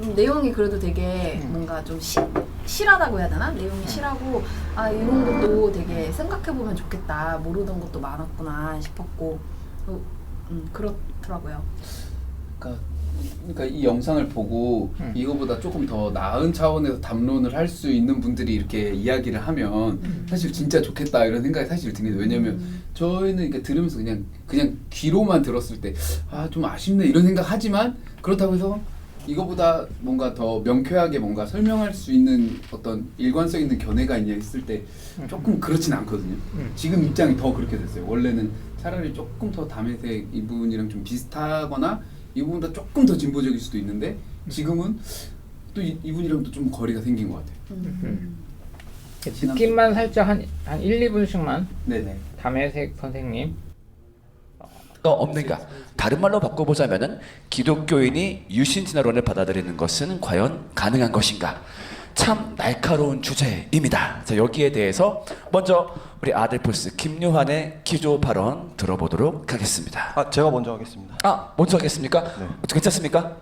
내용이 그래도 되게 뭔가 좀 실하다고 해야 되나? 내용이 실하고 아 이런 것도 되게 생각해보면 좋겠다. 모르던 것도 많았구나 싶었고 그렇더라고요. 그러니까 이 영상을 보고 이거보다 조금 더 나은 차원에서 담론을 할 수 있는 분들이 이렇게 이야기를 하면 사실 진짜 좋겠다 이런 생각이 사실 드는 거예요. 왜냐면 저희는 이렇게 들으면서 그냥 귀로만 들었을 때 아 좀 아쉽네 이런 생각하지만 그렇다고 해서 이거보다 뭔가 더 명쾌하게 뭔가 설명할 수 있는 어떤 일관성 있는 견해가 있냐 했을 때 조금 그렇진 않거든요. 지금 입장이 더 그렇게 됐어요. 원래는 차라리 조금 더 담에색 이분이랑 좀 비슷하거나 이분보다 조금 더 진보적일 수도 있는데 지금은 또 이분이랑도 좀 거리가 생긴 것 같아요. 느낌만 살짝 한 1, 2분씩만 네네. 담혜색 선생님 없는가? 다른 말로 바꿔보자면은 기독교인이 유신 진화론을 받아들이는 것은 과연 가능한 것인가? 참 날카로운 주제입니다. 자, 여기에 대해서 먼저 우리 아델포스 김요한의 기조 발언 들어보도록 하겠습니다. 제가 먼저 하겠습니다. 먼저 하겠습니까? 네. 괜찮습니까?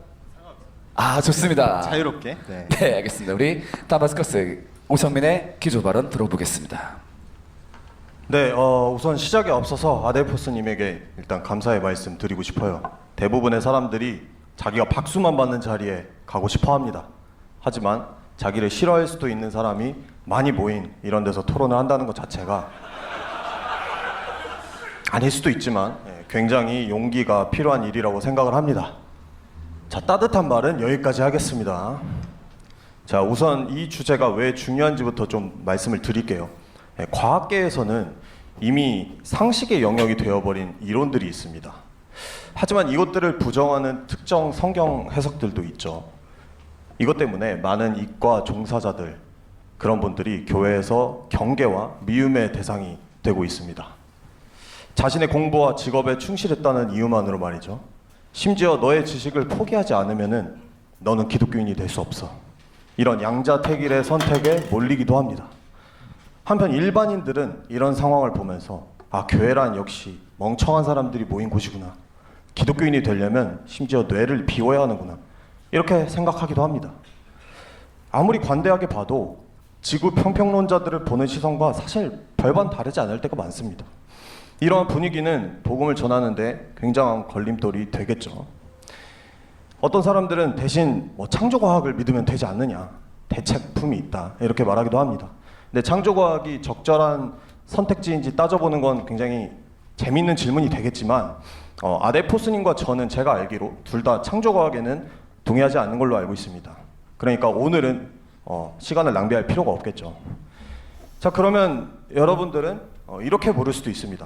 좋습니다. 자유롭게. 네. 네, 알겠습니다. 우리 다마스커스 오성민의 기조 발언 들어보겠습니다. 네, 우선 시작에 앞서서 아델포스님에게 일단 감사의 말씀 드리고 싶어요. 대부분의 사람들이 자기가 박수만 받는 자리에 가고 싶어 합니다. 하지만 자기를 싫어할 수도 있는 사람이 많이 모인 이런 데서 토론을 한다는 것 자체가 아닐 수도 있지만 굉장히 용기가 필요한 일이라고 생각을 합니다. 자, 따뜻한 말은 여기까지 하겠습니다. 자, 우선 이 주제가 왜 중요한지부터 좀 말씀을 드릴게요. 과학계에서는 이미 상식의 영역이 되어버린 이론들이 있습니다. 하지만 이것들을 부정하는 특정 성경 해석들도 있죠. 이것 때문에 많은 이과 종사자들, 그런 분들이 교회에서 경계와 미움의 대상이 되고 있습니다. 자신의 공부와 직업에 충실했다는 이유만으로 말이죠. 심지어 너의 지식을 포기하지 않으면은 너는 기독교인이 될 수 없어. 이런 양자택일의 선택에 몰리기도 합니다. 한편 일반인들은 이런 상황을 보면서 교회란 역시 멍청한 사람들이 모인 곳이구나. 기독교인이 되려면 심지어 뇌를 비워야 하는구나. 이렇게 생각하기도 합니다. 아무리 관대하게 봐도 지구 평평론자들을 보는 시선과 사실 별반 다르지 않을 때가 많습니다. 이러한 분위기는 복음을 전하는데 굉장한 걸림돌이 되겠죠. 어떤 사람들은 대신 창조과학을 믿으면 되지 않느냐, 대체품이 있다 이렇게 말하기도 합니다. 근데 창조과학이 적절한 선택지인지 따져보는 건 굉장히 재미있는 질문이 되겠지만 아델포스님과 저는 제가 알기로 둘 다 창조과학에는 동의하지 않는 걸로 알고 있습니다. 그러니까 오늘은 시간을 낭비할 필요가 없겠죠. 자, 그러면 여러분들은 이렇게 물을 수도 있습니다.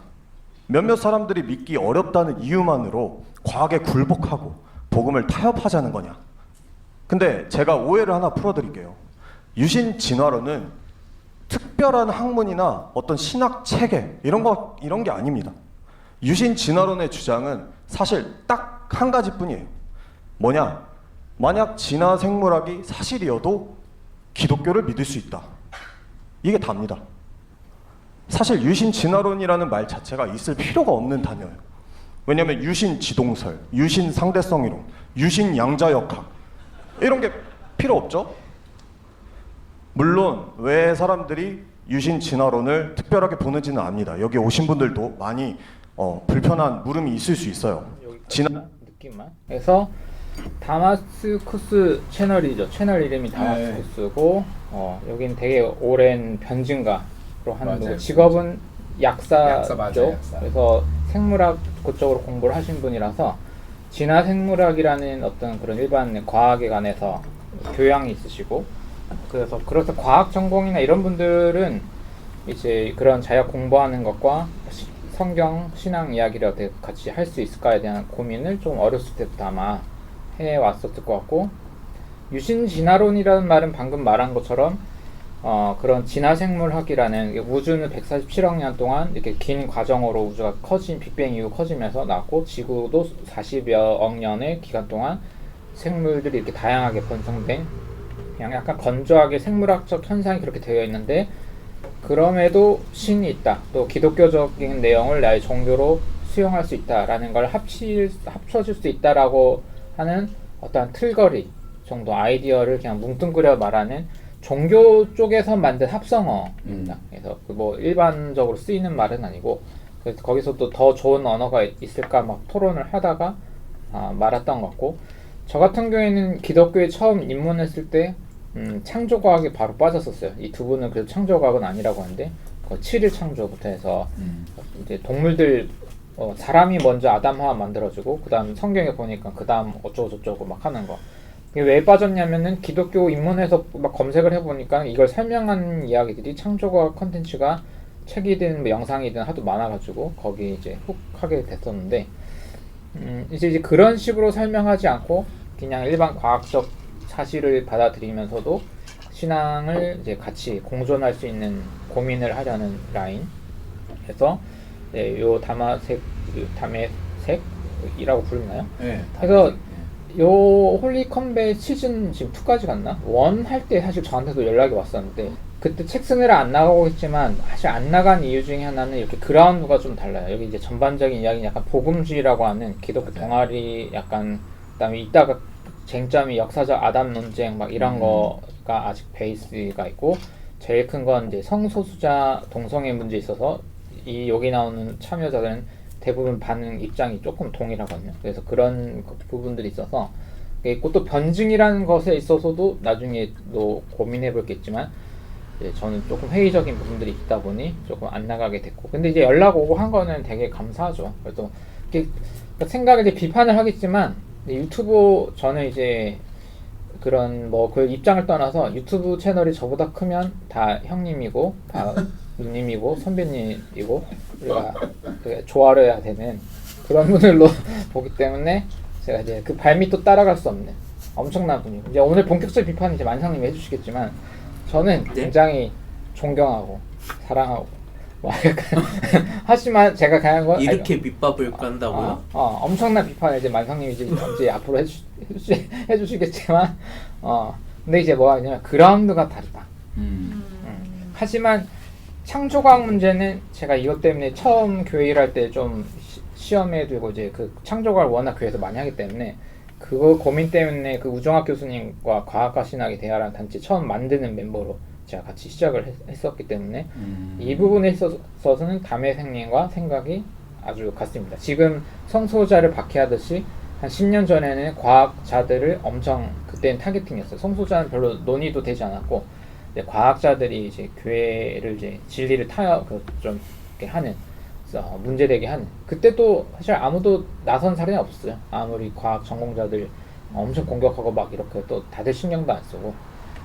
몇몇 사람들이 믿기 어렵다는 이유만으로 과학에 굴복하고 복음을 타협하자는 거냐? 근데 제가 오해를 하나 풀어드릴게요. 유신 진화론은 특별한 학문이나 어떤 신학 체계 이런 게 아닙니다. 유신 진화론의 주장은 사실 딱 한 가지뿐이에요. 뭐냐? 만약 진화 생물학이 사실이어도 기독교를 믿을 수 있다. 이게 답니다. 사실 유신 진화론이라는 말 자체가 있을 필요가 없는 단어예요. 왜냐하면 유신 지동설, 유신 상대성 이론, 유신 양자역학 이런 게 필요 없죠. 물론 왜 사람들이 유신 진화론을 특별하게 보는지는 압니다. 여기 오신 분들도 많이 불편한 물음이 있을 수 있어요. 느낌만. 그래서 다마스쿠스 채널이죠. 채널 이름이 다마스쿠스고 여긴 되게 오랜 변증가로 하는 거고 직업은 약사죠. 맞아요, 약사. 그래서 생물학 그쪽으로 공부를 하신 분이라서 진화 생물학이라는 어떤 그런 일반 과학에 관해서 교양이 있으시고 그래서 과학 전공이나 이런 분들은 이제 그런 자역 공부하는 것과 성경 신앙 이야기를 어떻게 같이 할 수 있을까에 대한 고민을 좀 어렸을 때부터 아마 해왔었을 것 같고 유신 진화론이라는 말은 방금 말한 것처럼 그런 진화생물학이라는 우주는 147억 년 동안 이렇게 긴 과정으로 우주가 빅뱅 이후 커지면서 나왔고 지구도 40여억 년의 기간 동안 생물들이 이렇게 다양하게 번성된 그냥 약간 건조하게 생물학적 현상이 그렇게 되어 있는데 그럼에도 신이 있다. 또 기독교적인 내용을 나의 종교로 수용할 수 있다라는 걸 합쳐질 수 있다라고 하는 어떠한 틀거리 정도 아이디어를 그냥 뭉뚱그려 말하는 종교 쪽에서 만든 합성어입니다. 그래서 그 뭐 일반적으로 쓰이는 말은 아니고 그래서 거기서 또 더 좋은 언어가 있을까 막 토론을 하다가 말았던 것 같고 저 같은 경우에는 기독교에 처음 입문했을 때 창조과학에 바로 빠졌었어요. 이 두 분은 그래도 창조과학은 아니라고 하는데 7일 창조부터 해서 이제 동물들 사람이 먼저 아담 하와 만들어주고 그 다음 성경에 보니까 그 다음 어쩌고 저쩌고 막 하는 거. 이게 왜 빠졌냐면은 기독교 입문해서 막 검색을 해보니까 이걸 설명하는 이야기들이 창조과학 컨텐츠가 책이든 뭐 영상이든 하도 많아가지고 거기 이제 훅 하게 됐었는데 이제 그런 식으로 설명하지 않고 그냥 일반 과학적 사실을 받아들이면서도 신앙을 이제 같이 공존할 수 있는 고민을 하려는 라인. 그래서 요 담의색이라고 부르나요? 네. 그래서 요 홀리 컴뱃 시즌 지금 2까지 갔나? 1 할 때 사실 저한테도 연락이 왔었는데 그때 책 쓰느라 안 나가고 있지만 사실 안 나간 이유 중에 하나는 이렇게 그라운드가 좀 달라요. 여기 이제 전반적인 이야기는 약간 복음주의라고 하는 기독교 동아리 약간 그다음에 이따가 쟁점이 역사적 아담 논쟁 막 이런 거가 아직 베이스가 있고 제일 큰 건 이제 성소수자 동성애 문제에 있어서 이 여기 나오는 참여자들은 대부분 반응 입장이 조금 동일하거든요. 그래서 그런 부분들이 있어서 있고 또 변증이라는 것에 있어서도 나중에 또 고민해 볼겠지만 저는 조금 회의적인 부분들이 있다 보니 조금 안 나가게 됐고 근데 이제 연락 오고 한 거는 되게 감사하죠. 그래도 생각에 이제 비판을 하겠지만 유튜브 저는 이제 그런 뭐 그 입장을 떠나서 유튜브 채널이 저보다 크면 다 형님이고 다 누님이고 선배님이고 우리가 조아려야 되는 그런 분들로 보기 때문에 제가 이제 그 발밑도 따라갈 수 없는 엄청난 분이고 이제 오늘 본격적 비판은 이제 만상님이 해주시겠지만 저는 굉장히 존경하고 사랑하고 뭐 약간 하지만 제가 그냥 건 이렇게 밑밥을 깐다고요? 엄청난 비판을 이제 만상님이 이제 앞으로 해주시겠지만 근데 이제 뭐가 있냐면 그라운드가 다르다. 하지만 창조과학 문제는 제가 이것 때문에 처음 교회 일할 때 좀 시험에 들고 이제 그 창조과학을 워낙 교회에서 많이 하기 때문에 그거 고민 때문에 그 우종학 교수님과 과학과 신학의 대화라는 단체 처음 만드는 멤버로 제가 같이 시작을 했었기 때문에 이 부분에 있어서는 담의생님과 생각이 아주 같습니다. 지금 성소자를 박해하듯이 한 10년 전에는 과학자들을 엄청 그때는 타겟팅이었어요. 성소자는 별로 논의도 되지 않았고 이제 과학자들이 이제 교회를 이제 진리를 좀 이렇게 하는 문제되게 하는 그때도 사실 아무도 나선 사례는 없었어요. 아무리 과학 전공자들 엄청 공격하고 막 이렇게 또 다들 신경도 안 쓰고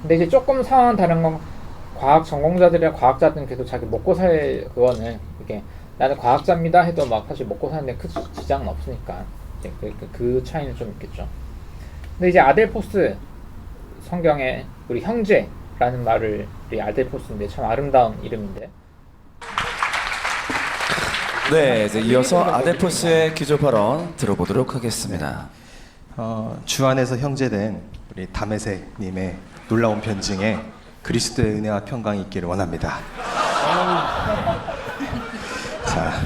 근데 이제 조금 상황은 다른 건 과학 전공자들이랑 과학자들은 계속 자기 먹고 살 그거는 이렇게 나는 과학자입니다 해도 막 사실 먹고 사는데 큰 지장은 없으니까 이제 그 차이는 좀 있겠죠. 근데 이제 아델포스 성경에 우리 형제라는 말을 우리 아델포스인데 참 아름다운 이름인데 네, 이제 이어서 아델포스의 기조 발언 들어보도록 하겠습니다. 주 안에서 형제된 우리 담에색님의 놀라운 변증에 그리스도의 은혜와 평강이 있기를 원합니다. 자,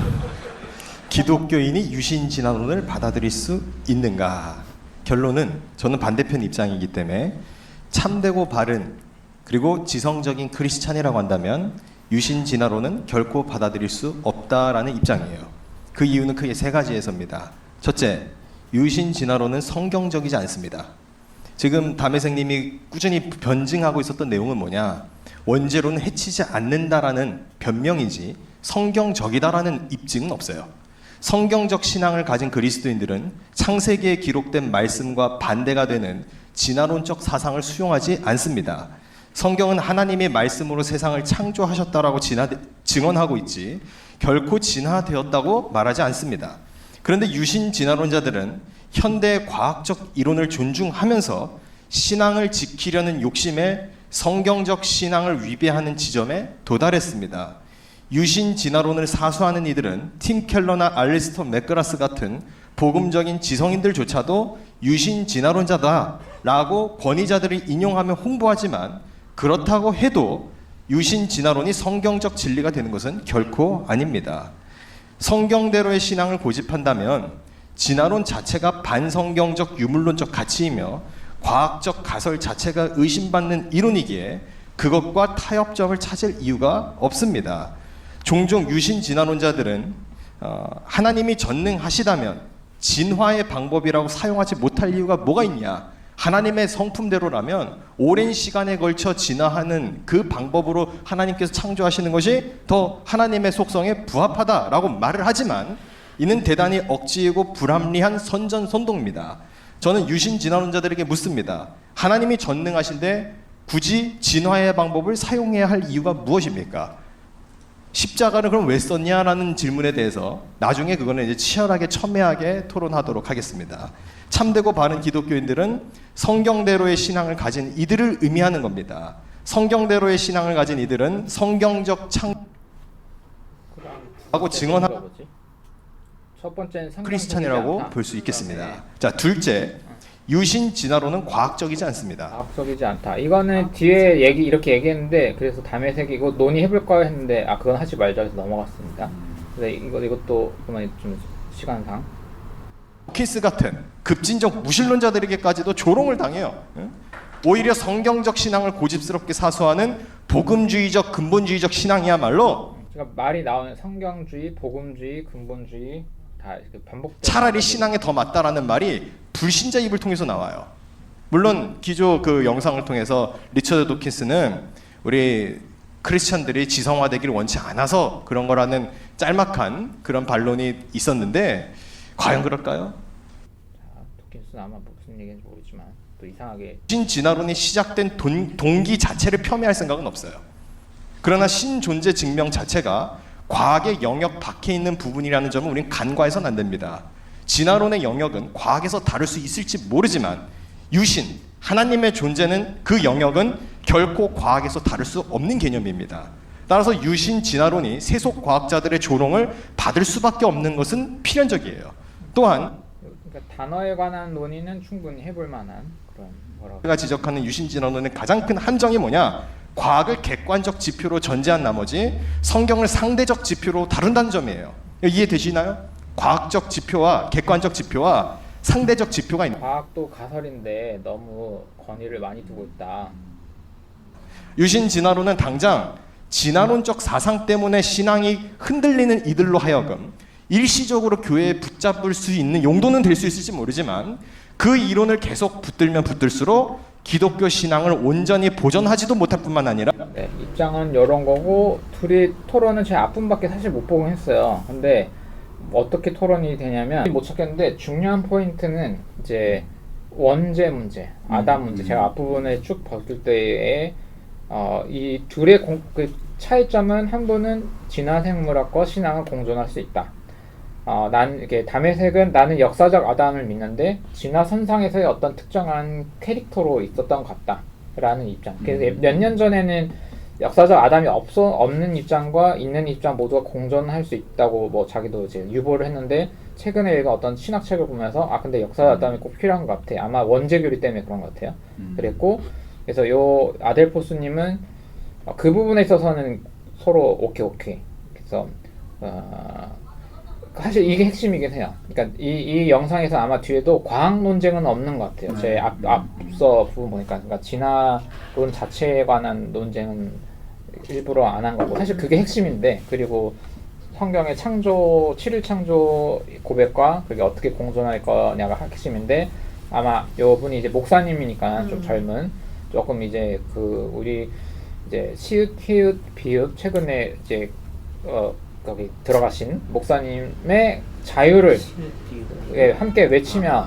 기독교인이 유신 진화론을 받아들일 수 있는가? 결론은 저는 반대편 입장이기 때문에 참되고 바른 그리고 지성적인 크리스찬이라고 한다면 유신 진화론은 결코 받아들일 수 없다라는 입장이에요. 그 이유는 크게 세 가지에서입니다. 첫째, 유신 진화론은 성경적이지 않습니다. 지금 담의생님이 꾸준히 변증하고 있었던 내용은 뭐냐? 원죄로는 해치지 않는다라는 변명이지 성경적이다라는 입증은 없어요. 성경적 신앙을 가진 그리스도인들은 창세기에 기록된 말씀과 반대가 되는 진화론적 사상을 수용하지 않습니다. 성경은 하나님의 말씀으로 세상을 창조하셨다라고 증언하고 있지 결코 진화되었다고 말하지 않습니다. 그런데 유신 진화론자들은 현대 과학적 이론을 존중하면서 신앙을 지키려는 욕심에 성경적 신앙을 위배하는 지점에 도달했습니다. 유신 진화론을 사수하는 이들은 팀 켈러나 알리스터 맥그라스 같은 복음적인 지성인들조차도 유신 진화론자다라고 권위자들을 인용하며 홍보하지만 그렇다고 해도 유신 진화론이 성경적 진리가 되는 것은 결코 아닙니다. 성경대로의 신앙을 고집한다면 진화론 자체가 반성경적 유물론적 가치이며 과학적 가설 자체가 의심받는 이론이기에 그것과 타협점을 찾을 이유가 없습니다. 종종 유신 진화론자들은 하나님이 전능하시다면 진화의 방법이라고 사용하지 못할 이유가 뭐가 있냐? 하나님의 성품대로라면 오랜 시간에 걸쳐 진화하는 그 방법으로 하나님께서 창조하시는 것이 더 하나님의 속성에 부합하다라고 말을 하지만 이는 대단히 억지이고 불합리한 선전선동입니다. 저는 유신 진화론자들에게 묻습니다. 하나님이 전능하신데 굳이 진화의 방법을 사용해야 할 이유가 무엇입니까? 십자가를 그럼 왜 썼냐라는 질문에 대해서 나중에 그거는 이제 치열하게 첨예하게 토론하도록 하겠습니다. 참되고 바른 기독교인들은 성경대로의 신앙을 가진 이들을 의미하는 겁니다. 성경대로의 신앙을 가진 이들은 성경적 창하고 증언한 첫 번째는 크리스찬이라고 볼 수 있겠습니다. 자, 둘째, 유신 진화론은 과학적이지 않습니다. 과학적이지 않다. 이거는 뒤에 이렇게 얘기했는데 그래서 담에색이 이거 논의해볼 거 했는데 그건 하지 말자 해서 넘어갔습니다. 근데 이것도 그만 좀 시간상 호킨스 같은 급진적 무신론자들에게까지도 조롱을 당해요. 오히려 성경적 신앙을 고집스럽게 사수하는 복음주의적 근본주의적 신앙이야말로 그러니까 말이 나오는 성경주의, 복음주의, 근본주의 다 이렇게 반복되는 차라리 신앙에 더 맞다라는 말이 불신자 입을 통해서 나와요. 물론 기조 그 영상을 통해서 리처드 도킨스는 우리 크리스천들이 지성화되기를 원치 않아서 그런 거라는 짤막한 그런 반론이 있었는데 과연 그럴까요? 도킨스는 아마 무슨 얘기인지 모르지만 또 이상하게 신진화론이 시작된 동기 자체를 폄훼할 생각은 없어요. 그러나 신존재 증명 자체가 과학의 영역 밖에 있는 부분이라는 점은 우리는 간과해서는 안 됩니다. 진화론의 영역은 과학에서 다룰 수 있을지 모르지만 유신, 하나님의 존재는 그 영역은 결코 과학에서 다룰 수 없는 개념입니다. 따라서 유신 진화론이 세속 과학자들의 조롱을 받을 수밖에 없는 것은 필연적이에요. 또한 그러니까 단어에 관한 논의는 충분히 해볼 만한 그런 뭐라고 제가 지적하는 유신 진화론의 가장 큰 함정이 뭐냐? 과학을 객관적 지표로 전제한 나머지 성경을 상대적 지표로 다룬다는 점이에요. 이해되시나요? 과학적 지표와 객관적 지표와 상대적 지표가 있는. 과학도 가설인데 너무 권위를 많이 두고 있다. 유신 진화론은 당장 진화론적 사상 때문에 신앙이 흔들리는 이들로 하여금 일시적으로 교회에 붙잡을 수 있는 용도는 될 수 있을지 모르지만 그 이론을 계속 붙들면 붙들수록 기독교 신앙을 온전히 보존하지도 못할 뿐만 아니라 네, 입장은 이런 거고 둘이 토론은 제 앞부분밖에 사실 못 보긴 했어요. 근데 어떻게 토론이 되냐면 못 찾겠는데 중요한 포인트는 이제 원죄 문제, 아담 문제. 제가 앞부분을 쭉 봤을 때에 이 둘의 그 차이점은 한 분은 진화 생물학과 신앙을 공존할 수 있다. 이게 담에색은 나는 역사적 아담을 믿는데 진화 선상에서의 어떤 특정한 캐릭터로 있었던 것 같다라는 입장. 그래서 몇 년 전에는 역사적 아담이 없는 입장과 있는 입장 모두가 공존할 수 있다고 뭐 자기도 이제 유보를 했는데 최근에 얘가 어떤 신학책을 보면서 근데 역사적 아담이 꼭 필요한 것 같아. 아마 원죄교리 때문에 그런 것 같아요. 그랬고 그래서 요 아델포스님은 그 부분에 있어서는 서로 오케이. 그래서 사실 이게 핵심이긴 해요. 그러니까 이 영상에서 아마 뒤에도 과학 논쟁은 없는 것 같아요. 제 앞서 부분 보니까 그러니까 진화론 자체에 관한 논쟁은 일부러 안 한 거고 사실 그게 핵심인데 그리고 성경의 창조 7일 창조 고백과 그게 어떻게 공존할 거냐가 핵심인데 아마 요 분이 이제 목사님이니까 좀 젊은 조금 이제 그 우리 이제 시읒 히읗 비읒 최근에 이제 거기 들어가신 목사님의 자유를 함께 외치며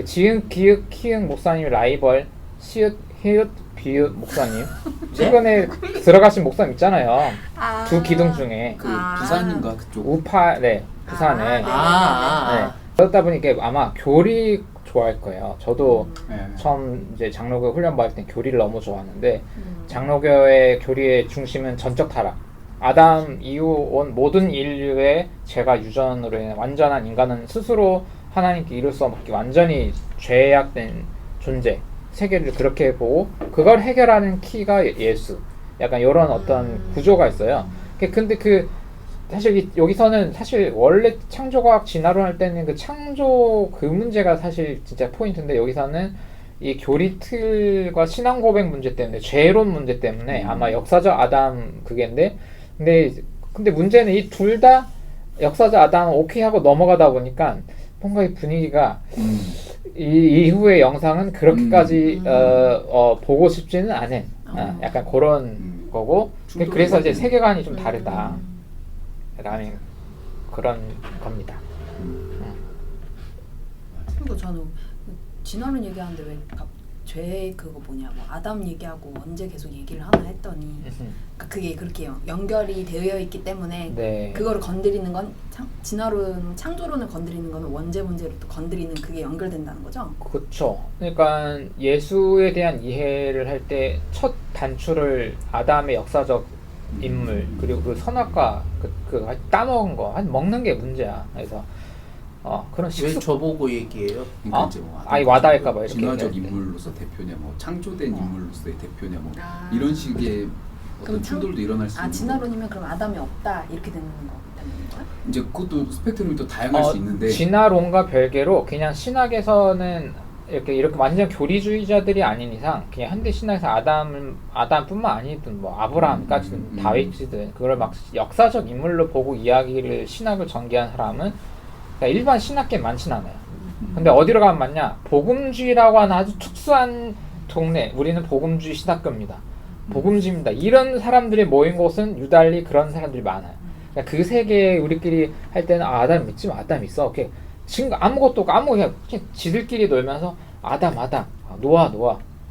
지읒 기읒 키읔 목사님 라이벌 시읒 히읗 비읒 목사님 최근에 들어가신 목사님 있잖아요. 두 기둥 중에 부산인가 그쪽 우파 부산에 네. 그러다 보니까 아마 교리 좋아할 거예요. 저도 처음 이제 장로교 훈련 받을 때 교리를 너무 좋아하는데 장로교의 교리의 중심은 전적 타락. 아담 이후 온 모든 인류의 죄가 유전으로 인해 완전한 인간은 스스로 하나님께 이룰 수 없게 완전히 죄악된 존재 세계를 그렇게 보고 그걸 해결하는 키가 예수 약간 이런 어떤 구조가 있어요. 근데 사실 여기서는 사실 원래 창조과학 진화론 할 때는 그 창조 그 문제가 사실 진짜 포인트인데 여기서는 이 교리 틀과 신앙 고백 문제 때문에 죄론 문제 때문에 아마 역사적 아담 그게인데 근데 문제는 이 둘 다 역사적 아담 오케이 하고 넘어가다 보니까 뭔가 이 분위기가 이 이후의 영상은 그렇게까지 보고 싶지는 않은 약간 그런 거고 그래서 이제 세계관이 좀 다르다 라는 그런 겁니다. 그리고 저는 진화론 얘기하는데 왜 죄 그거 뭐냐 뭐 아담 얘기하고 언제 계속 얘기를 하나 했더니 그러니까 그게 그렇게 연결이 되어 있기 때문에 네. 그거를 건드리는 건 진화론 창조론을 건드리는 거는 원죄 문제를 또 건드리는 그게 연결된다는 거죠. 그렇죠. 그러니까 예수에 대한 이해를 할 때 첫 단추를 아담의 역사적 인물 그리고 그 선악과 그 따먹은 거 먹는 게 문제야. 그래서 그런 왜 식습 저보고 얘기해요? 그러니까 이제 뭐 아니 와닿을까봐 이렇게 진화적 얘기할 때. 인물로서 대표냐, 뭐 창조된 인물로서의 대표냐, 뭐 아. 이런 식의 어떤 그럼 충돌도 일어날 수 있는. 진화론이면 그럼 아담이 없다 이렇게 되는 거야? 이제 그것도 스펙트럼이 또 다양할 수 있는데. 진화론과 별개로 그냥 신학에서는 이렇게 완전 교리주의자들이 아닌 이상 그냥 현대 신학에서 아담뿐만 아니든 뭐 아브라함까지든 다윗이든 그걸 막 역사적 인물로 보고 이야기를 신학을 전개한 사람은 그러니까 일반 신학계 많진 않아요. 근데 어디로 가면 많냐? 복음주의라고 하는 아주 특수한 동네. 우리는 복음주의 신학교입니다. 복음주의입니다. 이런 사람들이 모인 곳은 유달리 그런 사람들이 많아요. 그러니까 그 세계에 우리끼리 할 때는 아담 믿지 마. 아담 있어. 이렇게 지금 아무것도 없고 그냥 지들끼리 놀면서 아담 노아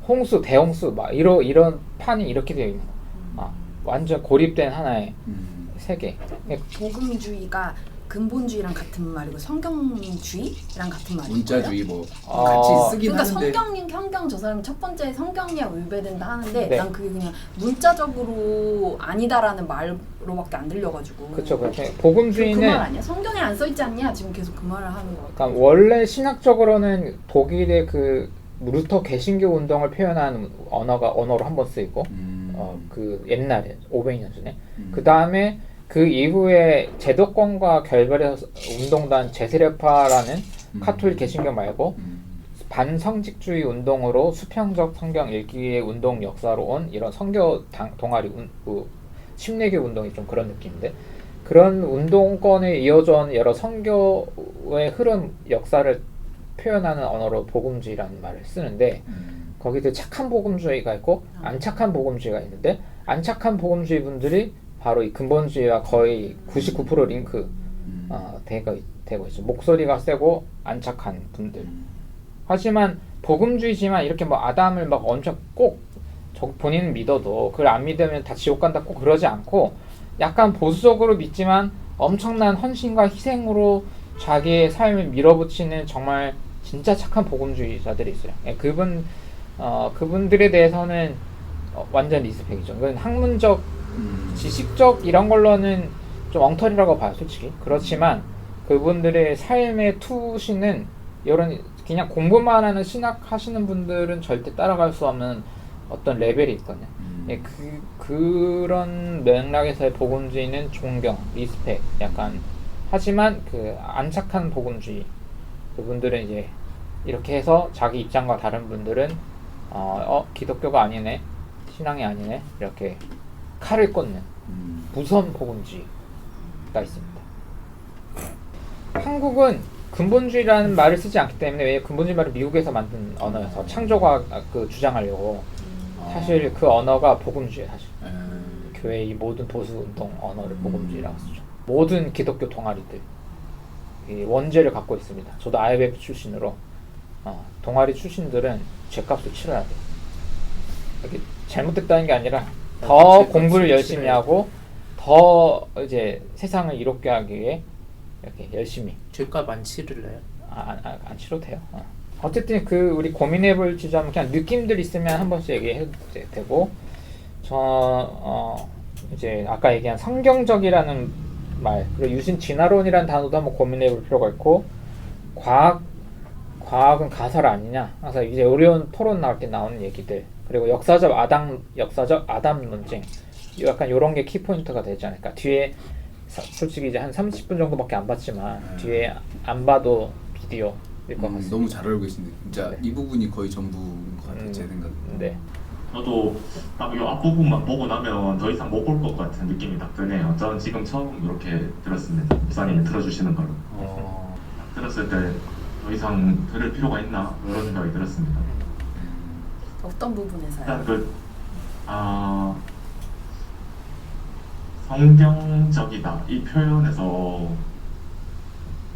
홍수 대홍수 막 이런 판이 이렇게 되어 있는 거. 완전 고립된 하나의 세계. 복음주의가 근본주의랑 같은 말이고 성경주의랑 같은 말이에요. 문자주의 뭐 같이 쓰긴 그러니까 하는데. 성경 저 사람 첫 번째 성경이야 위배된다 하는데 네. 난 그게 그냥 문자적으로 아니다라는 말로밖에 안 들려가지고. 그렇죠. 그렇게 그 복음주의는 말 아니야? 성경에 안 써 있지 않냐? 지금 계속 그 말을 하는 거 같아. 그러니까 원래 신학적으로는 독일의 그 루터 개신교 운동을 표현하는 언어로 한번 쓰이고 그 옛날에 500년 전에 그 다음에 그 이후에 제도권과 결별해서 운동단 제세례파라는 카톨릭 개신교 말고 반성직주의 운동으로 수평적 성경 읽기의 운동 역사로 온 이런 선교 동아리 침례교 운동이 좀 그런 느낌인데 그런 운동권에 이어져 온 여러 선교의 흐름 역사를 표현하는 언어로 복음주의라는 말을 쓰는데 거기도 착한 복음주의가 있고 안 착한 복음주의가 있는데 안 착한 복음주의 분들이 바로 이 근본주의와 거의 99% 링크 되고 있죠. 목소리가 세고 안 착한 분들. 하지만 복음주의지만 이렇게 뭐 아담을 막 엄청 꼭 본인은 믿어도 그걸 안 믿으면 다 지옥 간다 꼭 그러지 않고 약간 보수적으로 믿지만 엄청난 헌신과 희생으로 자기의 삶을 밀어붙이는 정말 진짜 착한 복음주의자들이 있어요. 그분들에 대해서는 완전 리스펙이죠. 그건 학문적, 지식적 이런 걸로는 좀 엉터리라고 봐요, 솔직히. 그렇지만 그분들의 삶의 투신은 이런 그냥 공부만 하는 신학 하시는 분들은 절대 따라갈 수 없는 어떤 레벨이 있거든요. 그런 맥락에서의 복음주의는 존경, 리스펙, 약간 하지만 그 안 착한 복음주의 그분들은 이제 이렇게 해서 자기 입장과 다른 분들은 기독교가 아니네, 신앙이 아니네 이렇게 칼을 꽂는 무선 복음주의가 있습니다. 한국은 근본주의라는 말을 쓰지 않기 때문에 왜 근본주의 말을 미국에서 만든 언어여서 창조과학 주장하려고 사실 그 언어가 복음주의예요. 사실 교회의 모든 보수 운동 언어를 복음주의라고 쓰죠. 모든 기독교 동아리들 이 원죄를 갖고 있습니다. 저도 IBF 출신으로 동아리 출신들은 죄값을 치러야 돼요. 이렇게 잘못됐다는 게 아니라 더 공부를 열심히 하고 더 이제 세상을 이롭게 하기 위해 이렇게 열심히 죄값 안 치를래요? 안 치러도 돼요. 어쨌든 우리 고민해볼 주제는 그냥 느낌들 있으면 한 번씩 얘기해도 되고 이제 아까 얘기한 성경적이라는 말 그리고 유신 진화론이라는 단어도 한번 고민해볼 필요가 있고 과학은 가설 아니냐 항상 이제 어려운 토론 나올 때 나오는 얘기들 그리고 역사적 아담 논쟁 약간 이런 게 키포인트가 되지 않을까. 뒤에 솔직히 이제 한 30분 정도밖에 안 봤지만 뒤에 안 봐도 비디오 것 같습니다. 너무 잘 알고 계신데 진짜 네. 이 부분이 거의 전부인 것 같아요. 제 생각에. 네. 저도 딱 이 앞부분만 보고 나면 더 이상 못 볼 것 같은 느낌이 딱 드네요. 저는 지금 처음 이렇게 들었습니다. 목사님이 들어주시는 걸로. 딱 들었을 때 더 이상 들을 필요가 있나 이런 생각이 들었습니다. 어떤 부분에서요? 일단 성경적이다 이 표현에서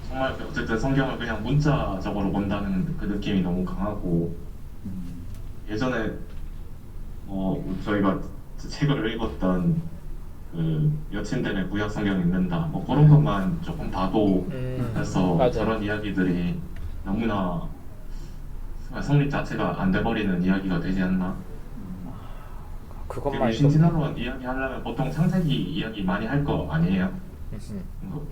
정말 어쨌든 성경을 그냥 문자적으로 본다는 그 느낌이 너무 강하고 예전에 저희가 책을 읽었던 그 여친됨의 구약 성경 읽는다 뭐 그런 것만 조금 봐도 그래서 맞아요. 저런 이야기들이 너무나 성립 자체가 안 돼버리는 이야기가 되지 않나. 그것만 신진화론 이야기하려면 보통 창세기 이야기 많이 할 거 아니에요?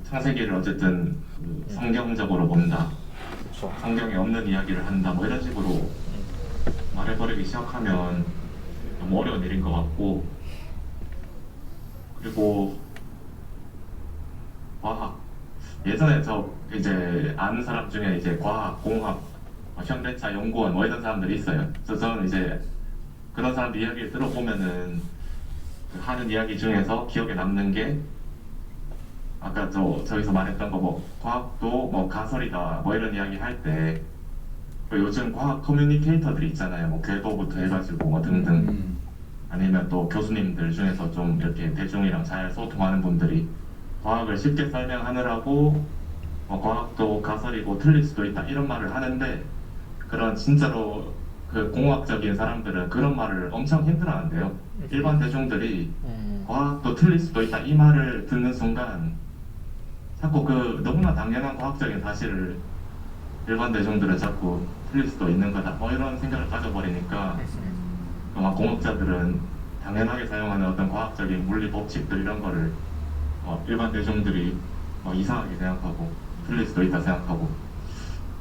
창세기를 어쨌든 그 성경적으로 본다, 그렇죠. 성경에 없는 이야기를 한다 뭐 이런 식으로 말해버리기 시작하면 너무 어려운 일인 것 같고, 그리고 과학 예전에 저 이제 아는 사람 중에 이제 과학, 공학, 현대차 연구원 뭐 이런 사람들이 있어요. 그래서 저는 이제 그런 사람들 이야기를 들어보면은 그 하는 이야기 중에서 기억에 남는 게 아까 저기서 말했던 거 뭐 과학도 뭐 가설이다 뭐 이런 이야기 할 때 요즘 과학 커뮤니케이터들이 있잖아요. 뭐 궤도부터 해가지고 뭐 등등 아니면 또 교수님들 중에서 좀 이렇게 대중이랑 잘 소통하는 분들이 과학을 쉽게 설명하느라고 과학도 가설이고 틀릴 수도 있다 이런 말을 하는데 그런 진짜로 그 공학적인 사람들은 그런 말을 엄청 힘들어하는데요. 일반 대중들이 과학도 틀릴 수도 있다 이 말을 듣는 순간 자꾸 그 너무나 당연한 과학적인 사실을 일반 대중들은 자꾸 틀릴 수도 있는 거다 뭐 이런 생각을 가져버리니까 아마 공학자들은 당연하게 사용하는 어떤 과학적인 물리 법칙들 이런 거를 일반 대중들이 이상하게 생각하고 틀릴 수도 있다 생각하고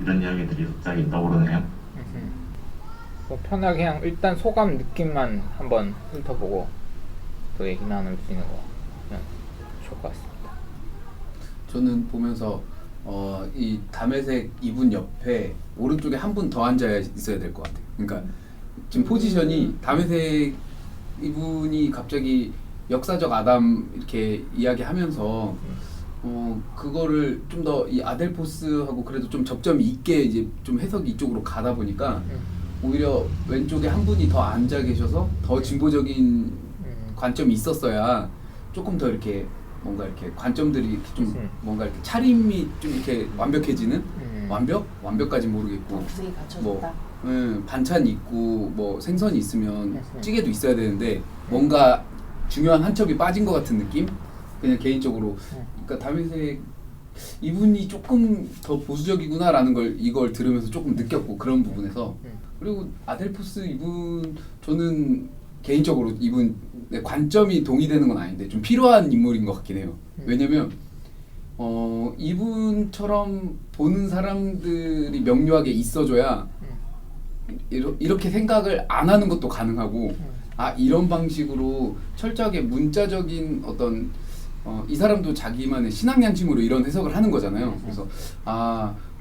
이런 이야기들이 갑자기 떠오르네요. 편하게 그냥 일단 소감 느낌만 한번 훑어보고 또 얘기 나눌 수 있는 거 그냥 좋을 것 같습니다. 저는 보면서 이 담회색 이분 옆에 오른쪽에 한 분 더 앉아 있어야 될 것 같아요. 그러니까 지금 포지션이 담회색 이분이 갑자기 역사적 아담 이렇게 이야기하면서 그거를 좀 더 이 아델포스하고 그래도 좀 접점이 있게 이제 좀 해석이 이쪽으로 가다 보니까 오히려 왼쪽에 한 분이 더 앉아 계셔서 더 진보적인 관점이 있었어야 조금 더 이렇게 뭔가 이렇게 관점들이 이렇게 좀 뭔가 이렇게 차림이 좀 이렇게 완벽해지는 완벽까지 모르겠고 구색이 갖춰졌다. 반찬 있고 뭐 생선이 있으면 찌개도 있어야 되는데 뭔가 중요한 한 첩이 빠진 것 같은 느낌? 그냥 개인적으로 그러니까 담회색 이분이 조금 더 보수적이구나라는 걸 이걸 들으면서 조금 느꼈고 그런 부분에서 그리고 아델포스 이분 저는 개인적으로 이분 관점이 동의되는 건 아닌데 좀 필요한 인물인 것 같긴 해요. 왜냐면 이분처럼 보는 사람들이 명료하게 있어줘야 이렇게 생각을 안 하는 것도 가능하고 이런 방식으로 철저하게 문자적인 어떤 이 사람도 자기만의 신앙 양심으로 이런 해석을 하는 거잖아요. 그래서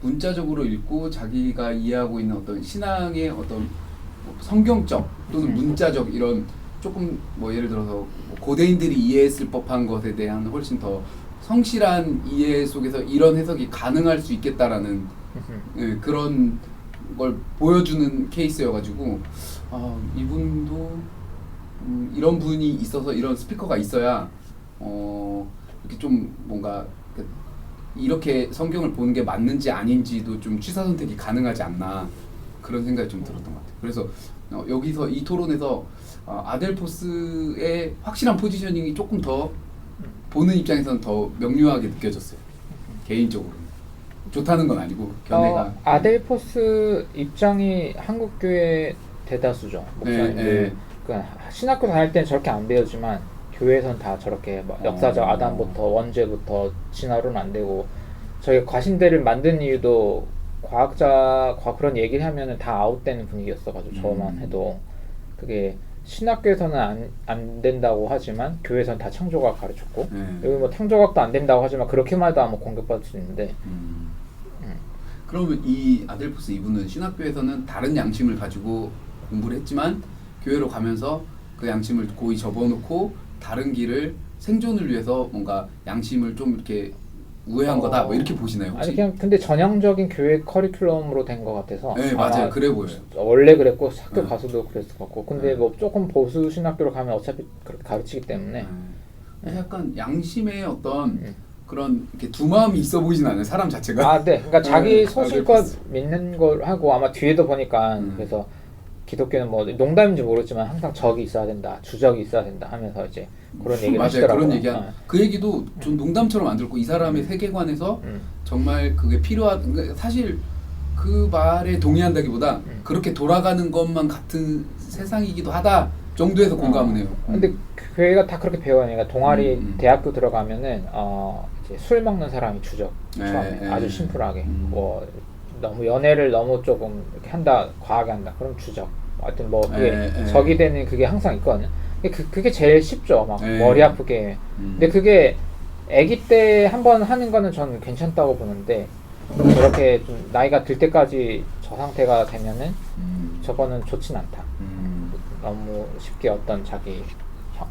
문자적으로 읽고 자기가 이해하고 있는 어떤 신앙의 어떤 성경적 또는 문자적 이런 조금 뭐 예를 들어서 고대인들이 이해했을 법한 것에 대한 훨씬 더 성실한 이해 속에서 이런 해석이 가능할 수 있겠다라는 그런 걸 보여주는 케이스여가지고 이분도 이런 분이 있어서 이런 스피커가 있어야 이렇게 좀 뭔가 이렇게 성경을 보는 게 맞는지 아닌지도 좀 취사 선택이 가능하지 않나 그런 생각이 좀 들었던 것 같아요. 그래서 여기서 이 토론에서 아델포스의 확실한 포지셔닝이 조금 더 보는 입장에서는 더 명료하게 느껴졌어요. 개인적으로 좋다는 건 아니고 견해가 아델포스 입장이 한국교회 대다수죠. 목사님들 그러니까 신학교 다닐 때는 저렇게 안 배우지만 교회에선 다 저렇게 역사적 아담부터 원죄부터 진화론은 안 되고 저희 과신대를 만든 이유도 과학자 그런 얘기를 하면은 다 아웃되는 분위기였어가지고 저만 해도 그게 신학교에서는 안 된다고 하지만 교회에서는 다 창조과학 가르쳤고 여기 뭐 창조과학도 안 된다고 하지만 그렇게만 해도 아마 공격받을 수 있는데 그러면 이 아델포스 이분은 신학교에서는 다른 양심을 가지고 공부를 했지만 교회로 가면서 그 양심을 고이 접어놓고 다른 길을 생존을 위해서 뭔가 양심을 좀 이렇게 우회한 거다 뭐 이렇게 보시나요 혹시? 아니 그냥 근데 전형적인 교회 커리큘럼으로 된 것 같아서 네 맞아요 그래 보여요. 원래 그랬고 학교 네. 가서도 그랬을 것 같고 근데 네. 뭐 조금 보수 신학교로 가면 어차피 그렇게 가르치기 때문에 그래서 약간 양심의 어떤 그런 이렇게 두 마음이 있어 보이진 않아요 사람 자체가. 아, 네. 그러니까 자기 네, 소신껏 아델포스. 믿는 걸 하고 아마 뒤에도 보니까 그래서 기독교는 뭐 농담인지 모르지만 항상 적이 있어야 된다, 주적이 있어야 된다 하면서 이제 그런 얘기를 맞아요. 하시더라고요. 그런 얘기한 그 얘기도 좀 농담처럼 안 들고 이 사람의 세계관에서 정말 그게 필요한 그러니까 사실 그 말에 동의한다기보다 그렇게 돌아가는 것만 같은 세상이기도 하다 정도에서 공감은 해요. 근데 교회가 다 그렇게 배워요. 그러니까 동아리 대학교 들어가면은 이제 술 먹는 사람이 주적 처음에 아주 심플하게 뭐 너무 연애를 너무 조금 이렇게 한다 과하게 한다 그럼 주적 하여튼 뭐 그게 적이 되는 그게 항상 있거든요. 그게 제일 쉽죠. 막 머리 아프게. 근데 그게 아기 때 한번 하는 거는 저는 괜찮다고 보는데 저렇게 좀 나이가 들 때까지 저 상태가 되면은 저거는 좋진 않다. 너무 쉽게 어떤 자기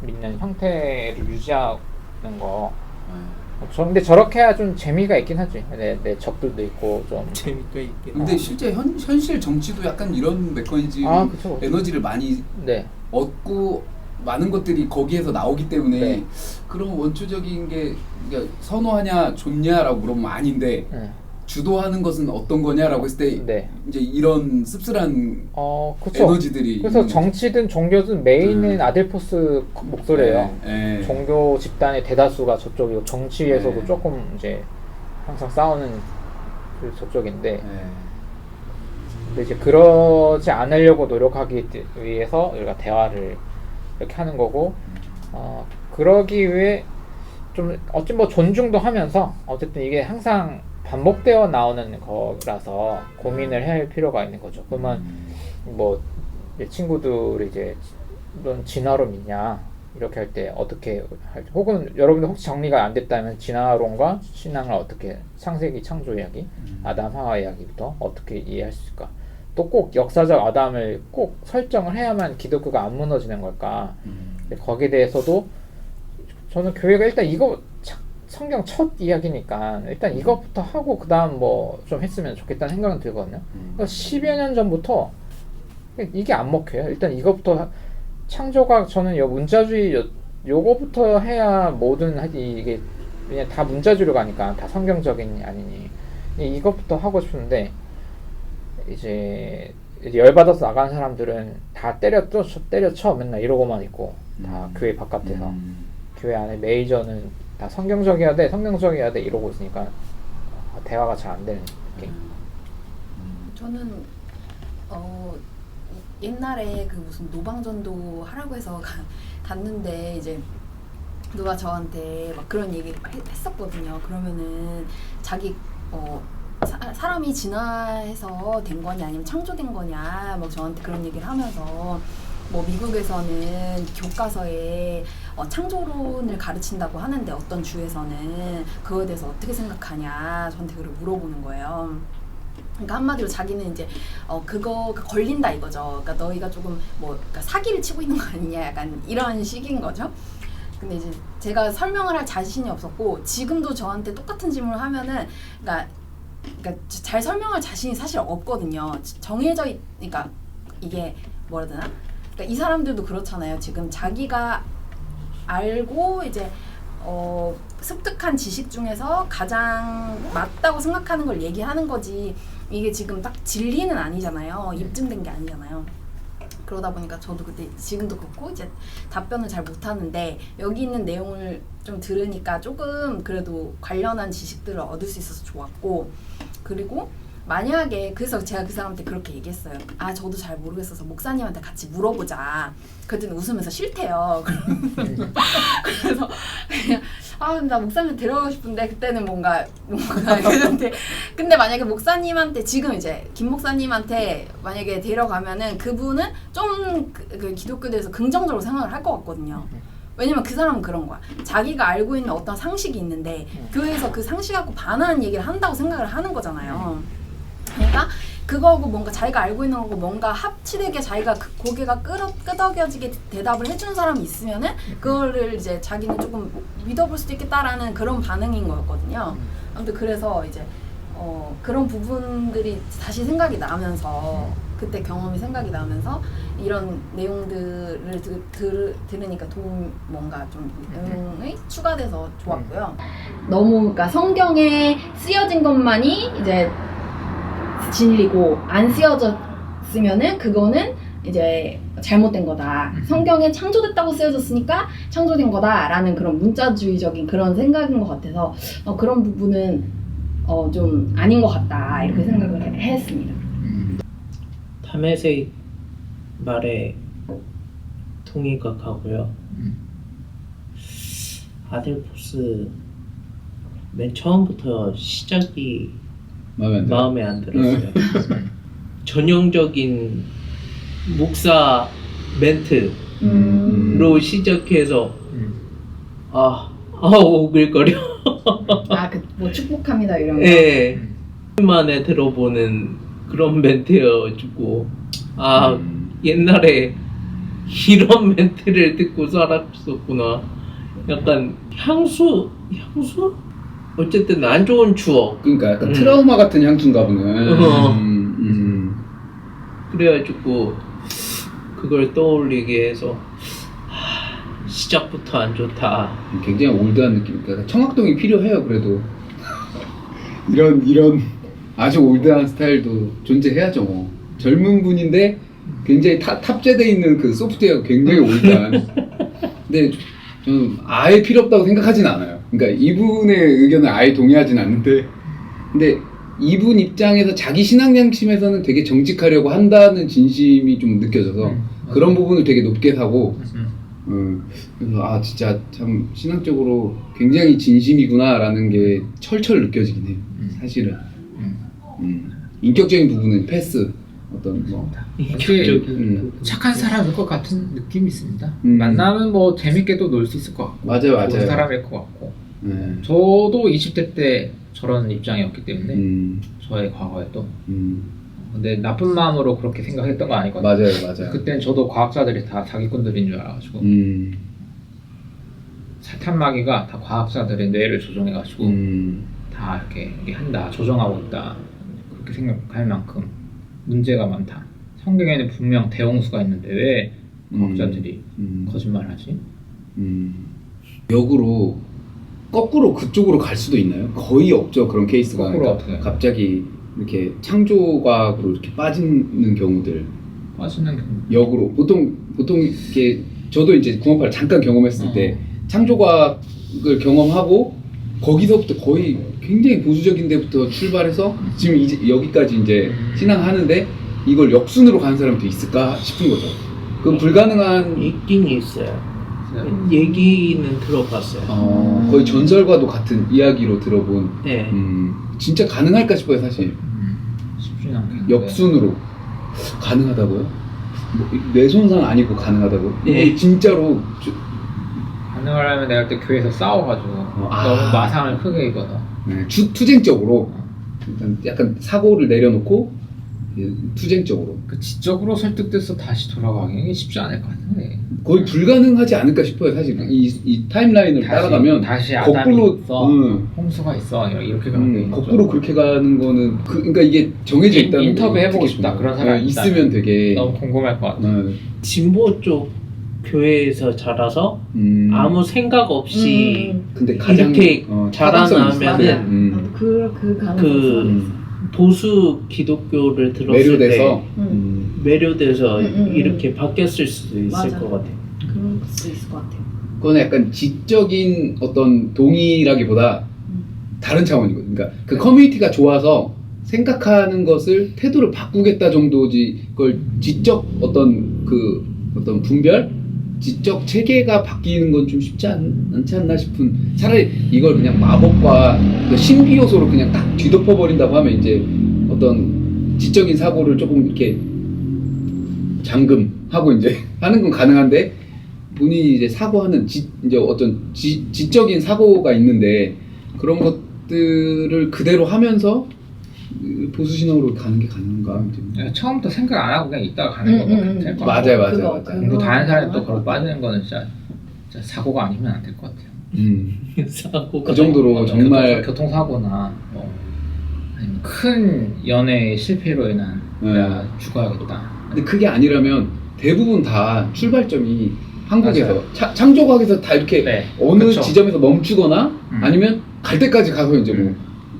믿는 형태를 유지하는 거. 근데 저렇게 해야 좀 재미가 있긴 하지. 내 적들도 있고 좀 재밌게 있긴. 근데 실제 현실 정치도 약간 이런 메커니즘 그쵸. 에너지를 많이 네. 얻고 많은 것들이 거기에서 나오기 때문에 네. 그런 원초적인 게 그러니까 선호하냐 좋냐라고 물어보면 아닌데 주도하는 것은 어떤 거냐라고 했을 때 네. 이제 이런 씁쓸한 그쵸. 에너지들이 그래서 있는 정치든 종교든 메인은 아델포스 목소리예요. 네. 종교 집단의 대다수가 저쪽이고 정치에서도 네. 조금 이제 항상 싸우는 그 저쪽인데 네. 근데 이제 그러지 않으려고 노력하기 위해서 우리가 대화를 이렇게 하는 거고 그러기 위해 좀 어찌 뭐 존중도 하면서 어쨌든 이게 항상 반복되어 나오는 거라서 고민을 해야 할 필요가 있는 거죠. 그러면 뭐 내 친구들이 이제 넌 진화로 믿냐 이렇게 할 때 어떻게 할지 혹은 여러분들 혹시 정리가 안 됐다면 진화론과 신앙을 어떻게 창세기 창조 이야기 아담 하와 이야기부터 어떻게 이해할 수 있을까? 또 꼭 역사적 아담을 꼭 설정을 해야만 기독교가 안 무너지는 걸까? 거기에 대해서도 저는 교회가 일단 이거 성경 첫 이야기니까 일단 이것부터 하고 그 다음 뭐 좀 했으면 좋겠다는 생각은 들거든요. 그러니까 10여 년 전부터 이게 안 먹혀요. 일단 이것부터 창조가 저는 문자주의 요거부터 해야 모든 이게 그냥 다 문자주의로 가니까 다 성경적인 아니니 이것부터 하고 싶은데 이제 열받아서 나가는 사람들은 다 때려쳐 맨날 이러고만 있고 다 교회 바깥에서 교회 안에 메이저는 다 성경적이어야 돼 이러고 있으니까 대화가 잘 안 되는 느낌. 저는 옛날에 그 무슨 노방전도 하라고 해서 갔는데 이제 누가 저한테 막 그런 얘기를 했었거든요. 그러면은 자기 사람이 진화해서 된 거냐 아니면 창조된 거냐 뭐 저한테 그런 얘기를 하면서 뭐 미국에서는 교과서에 창조론을 가르친다고 하는데 어떤 주에서는 그거에 대해서 어떻게 생각하냐 저한테 그걸 물어보는 거예요. 그러니까 한마디로 자기는 이제 그거가 걸린다 이거죠. 그러니까 너희가 조금 그러니까 사기를 치고 있는 거 아니냐 약간 이런 식인 거죠. 근데 이제 제가 설명을 할 자신이 없었고 지금도 저한테 똑같은 질문을 하면은 그러니까 잘 설명할 자신이 사실 없거든요. 그러니까 이게 뭐라 해야 되나? 그러니까 이 사람들도 그렇잖아요. 지금 자기가 알고 이제 습득한 지식 중에서 가장 맞다고 생각하는 걸 얘기하는 거지 이게 지금 딱 진리는 아니잖아요. 입증된 게 아니잖아요. 그러다 보니까 저도 그때 지금도 그렇고 이제 답변을 잘 못하는데 여기 있는 내용을 좀 들으니까 조금 그래도 관련한 지식들을 얻을 수 있어서 좋았고 그리고 만약에 그래서 제가 그 사람한테 그렇게 얘기했어요. 저도 잘 모르겠어서 목사님한테 같이 물어보자. 그랬더니 웃으면서 싫대요. 그래서 그냥 나 목사님 데려가고 싶은데 그때는 뭔가 그런데 근데 만약에 목사님한테 지금 이제 김 목사님한테 만약에 데려가면은 그분은 좀 그 기독교에 대해서 긍정적으로 생각을 할 것 같거든요. 왜냐면 그 사람은 그런 거야. 자기가 알고 있는 어떤 상식이 있는데 교회에서 그 상식 갖고 반하는 얘기를 한다고 생각을 하는 거잖아요. 그러니까 그거하고 뭔가 자기가 알고 있는 거고 뭔가 합치되게 자기가 그 고개가 끄덕여지게 대답을 해준 사람이 있으면은 그거를 이제 자기는 조금 믿어볼 수도 있겠다라는 그런 반응인 거였거든요. 아무튼 그래서 이제 그런 부분들이 다시 생각이 나면서 그때 경험이 생각이 나면서 이런 내용들을 들으니까 뭔가 좀 내용이 추가돼서 좋았고요. 너무 그러니까 성경에 쓰여진 것만이 이제 진리고 안 쓰여졌으면은 그거는 이제 잘못된 거다. 성경에 창조됐다고 쓰여졌으니까 창조된 거다라는 그런 문자주의적인 그런 생각인 것 같아서 그런 부분은 좀 아닌 것 같다 이렇게 생각을 했습니다. 탐혜색 말에 동의가 가고요. 아델포스 맨 처음부터 시작이 마음에 안 들었어요. 전형적인 목사 멘트로 시작해서 오글거려. 뭐 축복합니다 이런 거. 예. 만에 들어보는 그런 멘트여가지고 옛날에 이런 멘트를 듣고 살았었구나. 약간 향수? 어쨌든 안 좋은 추억. 그러니까 약간 트라우마 같은 향수인가 보네. 그래가지고 그걸 떠올리게 해서 시작부터 안 좋다. 굉장히 올드한 느낌. 그러니까 청학동이 필요해요. 그래도 이런 아주 올드한 스타일도 존재해야죠. 뭐. 젊은 분인데 굉장히 탑재돼 있는 그 소프트웨어가 굉장히 올드한. 근데 저는 아예 필요 없다고 생각하진 않아요. 그러니까 이분의 의견을 아예 동의하진 않는데, 근데 이분 입장에서 자기 신앙 양심에서는 되게 정직하려고 한다는 진심이 좀 느껴져서 그런 부분을 되게 높게 사고, 그래서 진짜 참 신앙적으로 굉장히 진심이구나라는 게 철철 느껴지긴 해요. 사실은. 인격적인 부분은 패스. 어떤 뭐 착한 사람일 것 같은 느낌이 있습니다. 만나면 뭐 재밌게도 놀 수 있을 것 같고 맞아요. 좋은 사람일 것 같고 저도 20대 때 저런 입장이었기 때문에 저의 과거에도 근데 나쁜 마음으로 그렇게 생각했던 거 아니거든요. 맞아요. 그때는 저도 과학자들이 다 사기꾼들인 줄 알아가지고 사탄마귀가 다 과학자들의 뇌를 조종해가지고 다 이렇게 한다, 조정하고 있다 그렇게 생각할 만큼 문제가 많다. 성경에는 분명 대홍수가 있는데 왜 과학자들이 거짓말하지? 역으로 거꾸로 그쪽으로 갈 수도 있나요? 거의 없죠. 그런 케이스가. 거꾸로 그러니까 갑자기 이렇게 창조과학으로 이렇게 빠지는 경우들. 빠지는 경우. 역으로 보통 이렇게 저도 이제 궁합파를 잠깐 경험했을 때 창조과학을 경험하고 거기서부터 거의 굉장히 보수적인 데부터 출발해서 지금 이제 여기까지 이제 신앙하는데 이걸 역순으로 가는 사람도 있을까 싶은 거죠. 그건 불가능한. 있긴 있어요. 얘기는 들어봤어요. 거의 전설과도 같은 이야기로 들어본. 네. 진짜 가능할까 싶어요, 사실. 쉽지는 않겠는데. 역순으로 가능하다고요? 뭐, 뇌손상 아니고 가능하다고? 네. 진짜로. 가능하려면 내가 그때 교회에서 싸워가지고 너무 마상을 크게 입어서 투쟁적으로 일단 약간 사고를 내려놓고 투쟁적으로 그 지적으로 설득돼서 다시 돌아가기 쉽지 않을 것 같은데 거의 불가능하지 않을까 싶어요. 사실 이 타임라인을 따라가면 다시 거꾸로 있어, 홍수가 있어 이렇게 가는 게 거꾸로 그렇게 가는 거는 그러니까 이게 정해져 있다는 인터뷰 해보고 싶다. 그런 사람이 있으면 되게 너무 궁금할 것 같아. 진보 쪽 교회에서 자라서 아무 생각 없이 근데 가장 이렇게 자라나면은 그 가능성 보수 기독교를 들었을 매료돼서 매료돼서 이렇게 바뀌었을 수도 있을 맞아. 것 같아요. 그럴 수 있을 것 같아요. 그건 약간 지적인 어떤 동의라기보다 다른 차원이거든요. 그러니까 그 커뮤니티가 좋아서 생각하는 것을 태도를 바꾸겠다 정도지 그걸 지적 어떤 분별? 지적 체계가 바뀌는 건 좀 쉽지 않지 않나 싶은. 차라리 이걸 그냥 마법과 신비 요소로 그냥 딱 뒤덮어버린다고 하면 이제 어떤 지적인 사고를 조금 이렇게 잠금하고 이제 하는 건 가능한데 본인이 이제 사고하는 이제 어떤 지적인 사고가 있는데 그런 것들을 그대로 하면서 보수 신앙으로 가는 게 가능한가? 처음부터 생각 안 하고 그냥 있다가 가는 거 같아요. 맞아요. 근데 다른 사람이 또 그걸 빠지는 거는 진짜 사고가 아니면 안 될 것 같아요. 그 정도로 정말 교통사고나 뭐 아니면 큰 연애 실패로 인한 내가 죽어야겠다. 근데 그게 아니라면 대부분 다 출발점이 한국에서 창조과학에서 다 이렇게 어느 그쵸. 지점에서 멈추거나 아니면 갈 때까지 가서 이제 뭐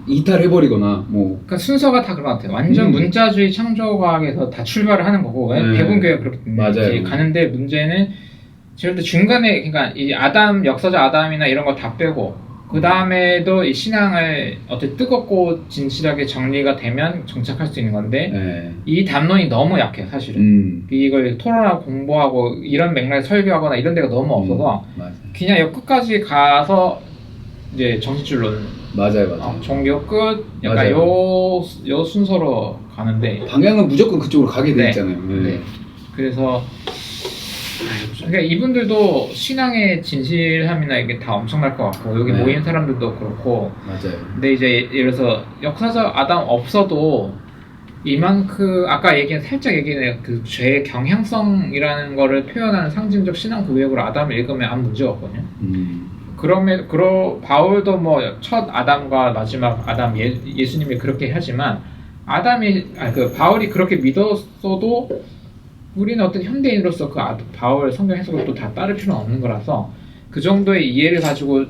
이탈해버리거나 뭐 그러니까 순서가 다 그런 것 같아요. 완전 문자주의 창조과학에서 다 출발을 하는 거고 대부분 교회가 그렇게 맞아요. 가는데 문제는 예를 들어 중간에 그러니까 이 아담 역사적 아담이나 이런 거 다 빼고 그 다음에도 이 신앙을 어떻게 뜨겁고 진실하게 정리가 되면 정착할 수 있는 건데 이 담론이 너무 약해요 사실은. 이걸 토론하고 공부하고 이런 맥락에 설교하거나 이런 데가 너무 없어서 그냥 여 끝까지 가서 이제 정신줄로 맞아요. 종교 끝 약간 요 순서로 가는데 방향은 무조건 그쪽으로 가게 돼 있잖아요. 그래서 그러니까 이분들도 신앙의 진실함이나 이게 다 엄청날 것 같고 여기 모인 사람들도 그렇고 맞아요. 근데 이제 예를 들어서 역사적 아담 없어도 이만큼 아까 살짝 얘기한 그 죄의 경향성이라는 거를 표현하는 상징적 신앙 고백으로 아담을 읽으면 아무 문제가 없거든요. 그러면 바울도 뭐 첫 아담과 마지막 아담 예수님이 그렇게 하지만 바울이 그렇게 믿었어도 우리는 어떤 현대인으로서 그 바울 성경 해석을 또 다 따를 필요는 없는 거라서 그 정도의 이해를 가지고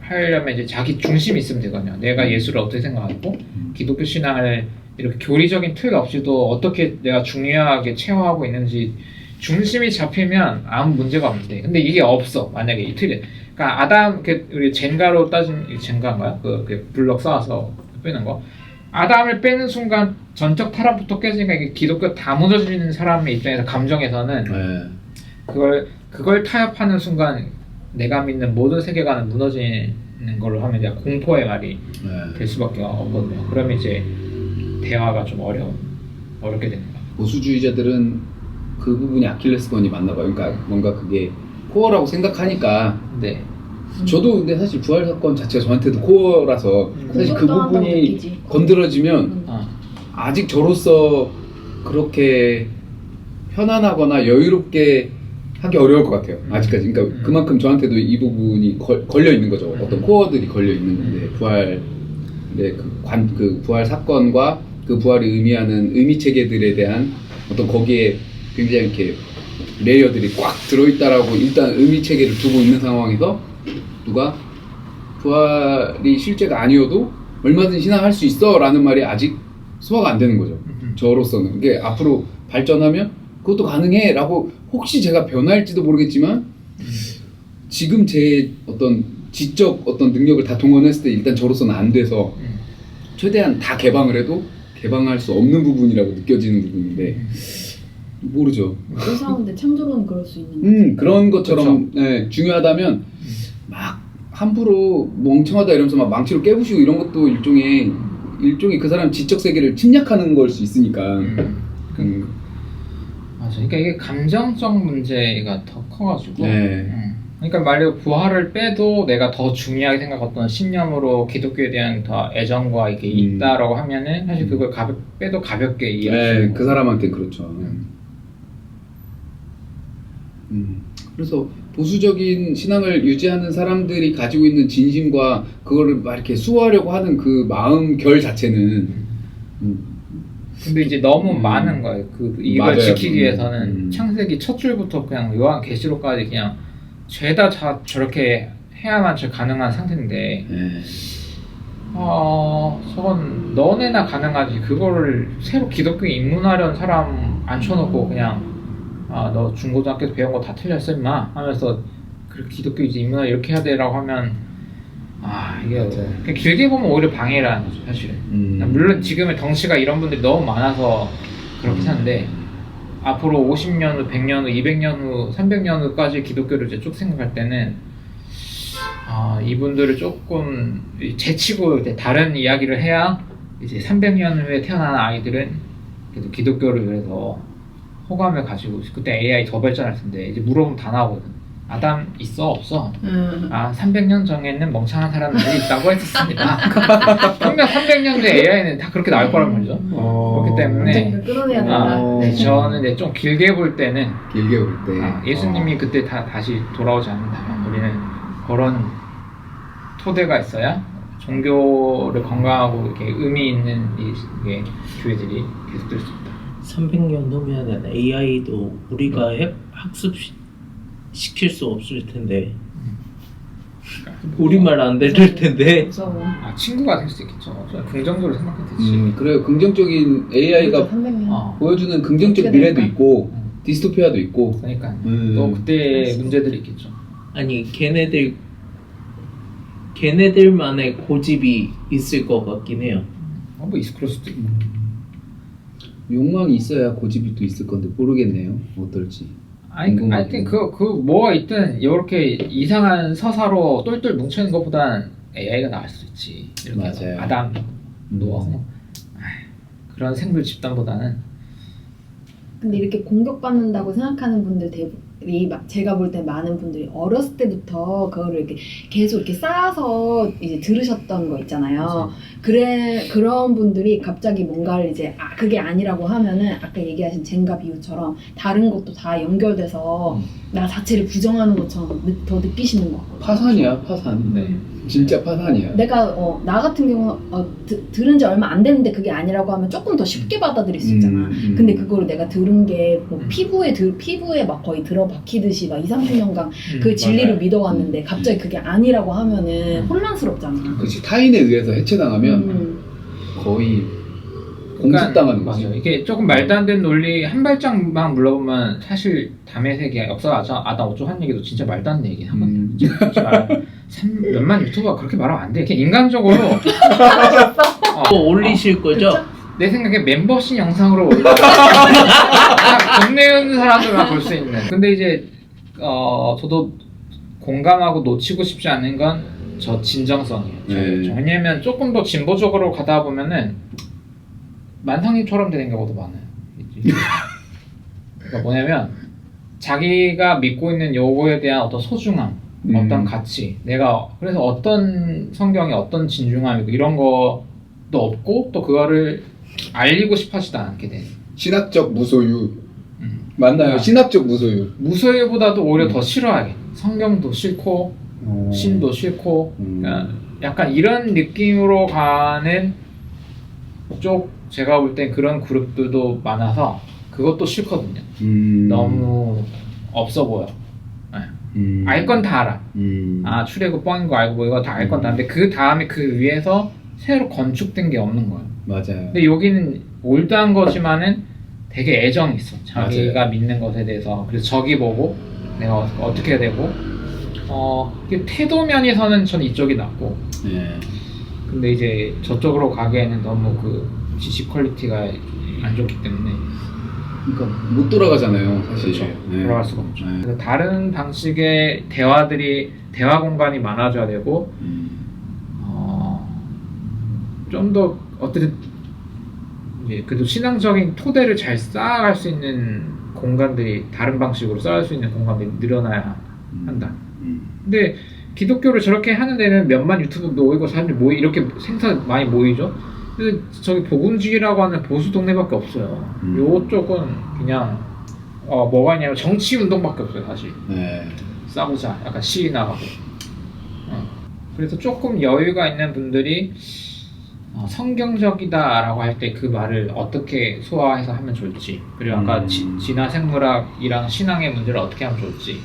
하려면 이제 자기 중심이 있으면 되거든요. 내가 예수를 어떻게 생각하고 기독교 신앙을 이렇게 교리적인 틀 없이도 어떻게 내가 중요하게 체화하고 있는지 중심이 잡히면 아무 문제가 없는데 근데 이게 없어. 만약에 이 틀이 그러니까 우리 젠가로 따지면 젠가인가요? 그 블럭 쌓아서 빼는 거 아담을 빼는 순간 전적 타락부터 깨지니까 이게 기독교 다 무너지는 사람의 입장에서 감정에서는 그걸 타협하는 순간 내가 믿는 모든 세계관은 무너지는 걸로 하면 이제 공포의 말이 될 수밖에 없거든요. 그러면 이제 대화가 좀 어렵게 되는 거예요. 보수주의자들은 그 부분이 아킬레스건이 맞나 봐요. 그러니까 뭔가 그게 코어라고 생각하니까. 저도 근데 사실 부활 사건 자체가 저한테도 코어라서 사실 그 부분이 건드려지면 아직 저로서 그렇게 편안하거나 여유롭게 하기 어려울 것 같아요. 아직까지. 그러니까 그만큼 저한테도 이 부분이 걸려 있는 거죠. 어떤 코어들이 걸려 있는 건데 그 부활 사건과 그 부활이 의미하는 의미 체계들에 대한 어떤 거기에 굉장히 이렇게 레이어들이 꽉 들어있다라고 일단 의미 체계를 두고 있는 상황에서 누가 부활이 실제가 아니어도 얼마든지 신앙할 수 있어 라는 말이 아직 소화가 안 되는 거죠. 저로서는. 이게 앞으로 발전하면 그것도 가능해 라고 혹시 제가 변할지도 모르겠지만 지금 제 어떤 지적 어떤 능력을 다 동원했을 때 일단 저로서는 안 돼서 최대한 다 개방을 해도 개방할 수 없는 부분이라고 느껴지는 부분인데 모르죠. 의사인데 창조로는 그럴 수 있는 거지. 그런 것처럼 중요하다면 막 함부로 멍청하다 이러면서 막 망치로 깨부시고 이런 것도 일종의 그 사람 지적 세계를 침략하는 걸 수 있으니까. 맞아. 그러니까 이게 감정적 문제가 더 커가지고. 그러니까 말로 부활을 빼도 내가 더 중요하게 생각했던 신념으로 기독교에 대한 더 애정과 이게 있다라고 하면은 사실 그걸 빼도 가볍게 이해할 수 있는 그 사람한테 그렇죠. 그래서 보수적인 신앙을 유지하는 사람들이 가지고 있는 진심과 그거를 막 이렇게 수호하려고 하는 그 마음 결 자체는 근데 이제 너무 많은 거예요. 이걸 맞아요. 지키기 위해서는 창세기 첫 줄부터 그냥 요한계시록까지 그냥 죄다 저렇게 해야만 가능한 상태인데 저건 너네나 가능하지. 그거를 새로 기독교에 입문하려는 사람 앉혀놓고 그냥 너 중고등학교에서 배운 거 다 틀렸어 임마 하면서 그렇게 기독교 이제 입문을 이렇게 해야 되라고 하면 이게 그냥 길게 보면 오히려 방해라는 거죠 사실은. 물론 지금의 덩치가 이런 분들이 너무 많아서 그렇게 사는데 앞으로 50년 후, 100년 후, 200년 후, 300년 후까지 기독교를 이제 쭉 생각할 때는 이분들을 조금 제치고 이제 다른 이야기를 해야 이제 300년 후에 태어나는 아이들은 그래도 기독교를 위해서 호감을 가지고 그때 AI 더 발전할 텐데 이제 물어보면 다 나오거든. 아담 있어 없어? 300년 전에는 멍청한 사람들이 있다고 했었습니다. 분명 300년 뒤에 AI는 다 그렇게 나올 거란 말이죠. 그렇기 때문에 끌어내야 된다. 네, 저는 이제 좀 길게 볼 때는 길게 볼 때. 예수님이 그때 다시 돌아오지 않는다면 우리는 그런 토대가 있어야 종교를 건강하고 이렇게 의미 있는 이게 교회들이 계속될 수 있다. 300년 후면 AI도 우리가 학습 시킬 수 없을 텐데 우리말 안 들을 텐데. 무서워. 친구가 될 수 있겠죠. 저는 긍정적으로 생각해도 되지. 그래요. 긍정적인 AI가 300년. 보여주는 긍정적 어떻게 미래도 될까? 있고 디스토피아도 있고. 그러니까 또 그때 문제들이 있겠죠. 아니 걔네들만의 고집이 있을 것 같긴 해요. 뭐 그럴 수도 있고. 욕망이 있어야 고집이 또 있을 건데 모르겠네요. 어떨지. 하여튼 그 뭐가 있든 이렇게 이상한 서사로 똘똘 뭉쳐있는 것보단 AI가 나을 수 있지. 이렇게 맞아요. 아담, 노아, 그런 생물 집단보다는. 근데 이렇게 공격받는다고 생각하는 분들 대부분이 제가 볼 때 많은 분들이 어렸을 때부터 그거를 이렇게 계속 이렇게 쌓아서 이제 들으셨던 거 있잖아요. 그런 분들이 갑자기 뭔가를 이제 그게 아니라고 하면은 아까 얘기하신 젠가 비유처럼 다른 것도 다 연결돼서 나 자체를 부정하는 것처럼 더 느끼시는 것 같거든요. 파산이야, 파산. 네. 진짜 파산이야. 내가 나 같은 경우는 들은 지 얼마 안 됐는데 그게 아니라고 하면 조금 더 쉽게 받아들일 수 있잖아. 근데 그거를 내가 들은 게 뭐 피부에 막 거의 들어박히듯이 막 20-30년간 그 진리를 맞아요. 믿어왔는데 갑자기 그게 아니라고 하면은 혼란스럽잖아. 그렇지. 타인에 의해서 해체당하면 거의 공습당하는 거지. 맞아요. 이게 조금 말도 안 되는 논리 한 발짝만 물러보면 사실 담의 세계 역사 아담 어쩌고 한 얘기도 진짜 말도 안 되는 얘기긴 하거든요. 몇만 유튜버가 그렇게 말하면 안 돼. 그냥 인간적으로 올리실 거죠? 내 생각에 멤버십 영상으로 올라. 돈 내는 사람들만 볼 수 있는. 근데 이제 저도 공감하고 놓치고 싶지 않은 건 저 진정성이에요. 네. 왜냐면 조금 더 진보적으로 가다 보면은 만상님처럼 되는 경우도 많아요. 그러니까 뭐냐면 자기가 믿고 있는 요거에 대한 어떤 소중함, 어떤 가치, 내가 그래서 어떤 성경이 어떤 진중함이고 이런 것도 없고 또 그거를 알리고 싶어하지도 않게 돼. 신학적 무소유. 맞나요? 신학적 무소유. 무소유보다도 오히려 더 싫어하게. 성경도 싫고 신도 싫고 그러니까 약간 이런 느낌으로 가는 쪽 제가 볼 땐 그런 그룹들도 많아서 그것도 싫거든요. 너무 없어 보여. 알 건 다 알아. 출애굽 뻥인 거 알고 뭐 이거 다 알 건 다 아는데 그 다음에 그 위에서 새로 건축된 게 없는 거예요. 맞아요. 근데 여기는 올드한 거지만은 되게 애정이 있어. 자기가 맞아요. 믿는 것에 대해서. 그래서 저기 보고 내가 어떻게 해야 되고 이게 태도 면에서는 전 이쪽이 낫고 네. 근데 이제 저쪽으로 가기에는 너무 그 지식 퀄리티가 안 좋기 때문에 그러니까 못 돌아가잖아요, 사실. 그렇죠. 네. 돌아갈 수가 없죠. 네. 그래서 다른 방식의 대화 공간이 많아져야 되고 좀 더 어떻게 이제 그래도 신앙적인 토대를 잘 쌓아갈 수 있는 공간들이 다른 방식으로 쌓을 수 있는 공간들이 늘어나야 한다. 근데 기독교를 저렇게 하는 데는 몇만 유튜브 모이고 사람들이 이렇게 생산 많이 모이죠. 근데 저기 복음주의라고 하는 보수 동네밖에 없어요. 요쪽은 그냥 뭐가 있냐면 정치 운동밖에 없어요, 사실. 네. 싸우자, 약간 시위 나가고. 그래서 조금 여유가 있는 분들이 성경적이다라고 할 때 그 말을 어떻게 소화해서 하면 좋을지, 그리고 아까 진화 생물학이랑 신앙의 문제를 어떻게 하면 좋을지,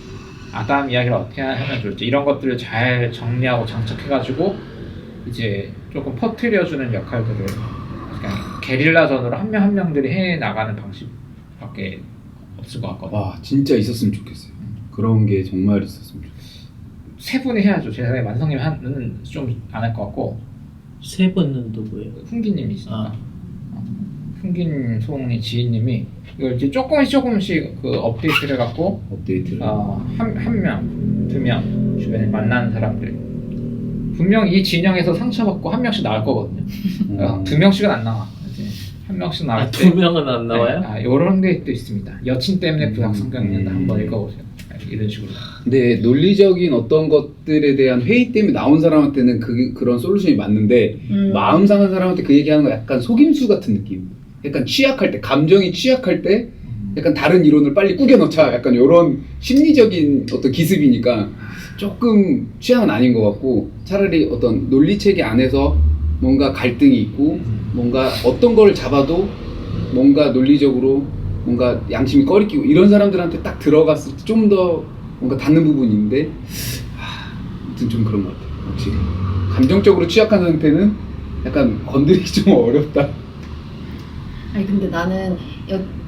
아담 이야기를 어떻게 하면 좋을지 이런 것들을 잘 정리하고 장착해가지고 이제 조금 퍼뜨려주는 역할들을 그냥 게릴라전으로 한 명 한 명들이 해 나가는 방식밖에 없을 것 같거든요. 와, 진짜 있었으면 좋겠어요. 그런 게 정말 있었으면 좋겠어요. 세 분이 해야죠. 제 생각에 만성님은 좀 안 할 것 같고 세 분은 누구예요? 훈기님이 있으니까 훈기님, 소홍님, 지희님이 이걸 이제 조금씩 그 업데이트를 해갖고 업데이트를. 한 명, 두 명 주변에 만나는 사람들 분명 이 진영에서 상처받고 한 명씩 나올 거거든요. 두 명씩은 안 나와. 이제 한 명씩 나올 때. 두 명은 안 나와요? 네, 이런 게 또 있습니다. 여친 때문에 구약 성경 있는데 한번 읽어보세요. 이런 식으로. 근데 논리적인 어떤 것들에 대한 회의 때문에 나온 사람한테는 그런 솔루션이 맞는데 마음 상한 사람한테 그 얘기하는 거 약간 속임수 같은 느낌. 약간 취약할 때, 감정이 취약할 때 약간 다른 이론을 빨리 꾸겨 넣자. 약간 이런 심리적인 어떤 기습이니까 조금 취향은 아닌 것 같고, 차라리 어떤 논리체계 안에서 뭔가 갈등이 있고 뭔가 어떤 걸 잡아도 뭔가 논리적으로 뭔가 양심이 꺼리끼고 이런 사람들한테 딱 들어갔을 때 좀 더 뭔가 닿는 부분이 있는데, 아무튼 좀 그런 것 같아요. 확실히 감정적으로 취약한 상태는 약간 건드리기 좀 어렵다. 아니 근데 나는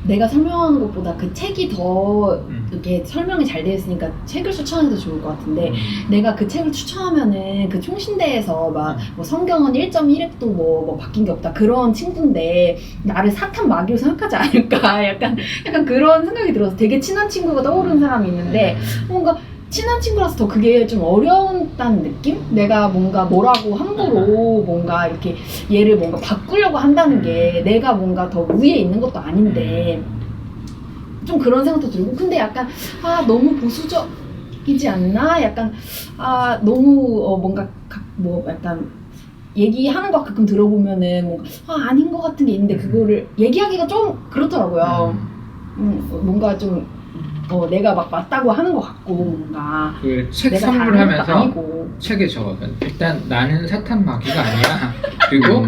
내가 설명하는 것보다 그 책이 더 이렇게 설명이 잘 되어 있으니까 책을 추천해도 좋을 것 같은데, 내가 그 책을 추천하면은 그 총신대에서 막 뭐 성경은 1.1획도 뭐 바뀐 게 없다 그런 친구인데 나를 사탄 마귀로 생각하지 않을까 약간 그런 생각이 들어서 되게 친한 친구가 떠오르는 사람이 있는데, 뭔가 친한 친구라서 더 그게 좀 어려웠다는 느낌? 내가 뭔가 뭐라고 함부로 뭔가 이렇게 얘를 뭔가 바꾸려고 한다는 게 내가 뭔가 더 위에 있는 것도 아닌데 좀 그런 생각도 들고, 근데 약간 너무 보수적이지 않나? 약간 너무 뭔가 뭐 약간 얘기하는 거 가끔 들어보면은 뭔가 아닌 것 같은 게 있는데 그거를 얘기하기가 좀 그렇더라고요. 뭔가 좀 내가 막 맞다고 하는 것 같고, 뭔가 그 책 내가 다른 것도 선물하면서 아니고. 책에 적어요. 일단 나는 사탄 마귀가 아니야. 그리고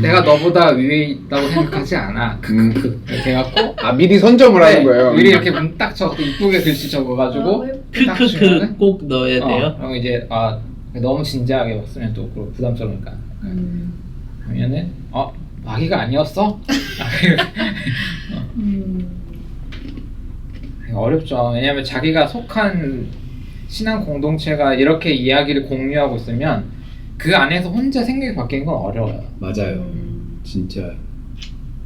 내가 너보다 위에 있다고 생각하지 않아. 이렇게 해갖고 미리 선점을 하는 거예요. 미리 이렇게 딱 적고 이쁘게 글씨 적어가지고 딱 주면은 꼭 넣어야 돼요. 그럼 이제 너무 진지하게 막 쓰면 또 부담스러우니까 하면은 마귀가 아니었어? 어렵죠. 왜냐면 자기가 속한 신앙 공동체가 이렇게 이야기를 공유하고 있으면 그 안에서 혼자 생각이 바뀌는 건 어려워요. 맞아요. 진짜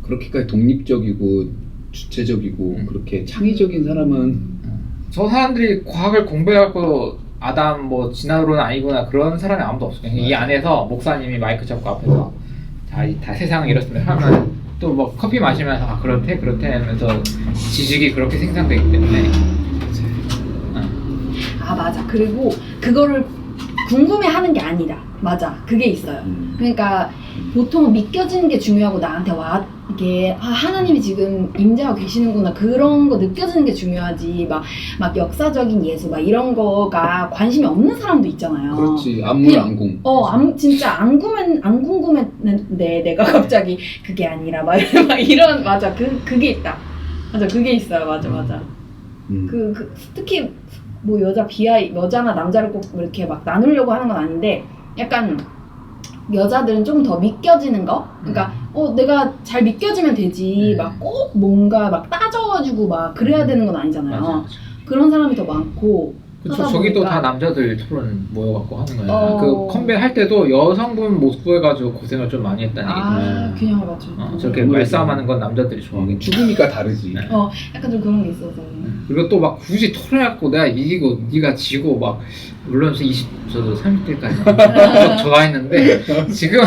그렇게까지 독립적이고 주체적이고 그렇게 창의적인 사람은 저 사람들이 과학을 공부해갖고 아담 뭐 진화론은 아니구나 그런 사람이 아무도 없어요. 이 안에서 목사님이 마이크 잡고 앞에서 다 세상은 이렇습니다 하면 또 뭐 커피 마시면서 그렇대 하면서 지식이 그렇게 생산되기 때문에. 맞아. 그리고 그거를 궁금해하는 게 아니다. 맞아. 그게 있어요. 그러니까 보통 믿겨지는 게 중요하고 나한테 이게 하나님이 지금 임재하고 계시는구나 그런 거 느껴지는 게 중요하지, 막 역사적인 예수 막 이런 거가 관심이 없는 사람도 있잖아요. 그렇지. 안물 안궁. 진짜 안 궁금했는데 내가 갑자기 그게 아니라 막 이런 맞아. 그게 있다. 맞아. 그게 있어요. 맞아. 특히 뭐 여자나 남자를 꼭 이렇게 막 나누려고 하는 건 아닌데, 약간 여자들은 좀 더 믿겨지는 거? 그러니까 내가 잘 믿겨지면 되지 막 꼭 뭔가 막 따져가지고 막 그래야 되는 건 아니잖아요. 맞아. 그런 사람이 더 많고. 그쵸. 저기도 다 남자들 토론 모여갖고 하는 거예요. 그 컴백 할 때도 여성분 못 구해가지고 고생을 좀 많이 했다는 얘기죠. 그냥 맞아. 저렇게 말싸움하는 건 남자들이 좋아하겠죠. 죽으니까 다르지. 약간 좀 그런 게 있어서. 그리고 또 막 굳이 토론해갖고 내가 이기고 네가 지고 막, 물론 저도 30대까지 좋아했는데 지금은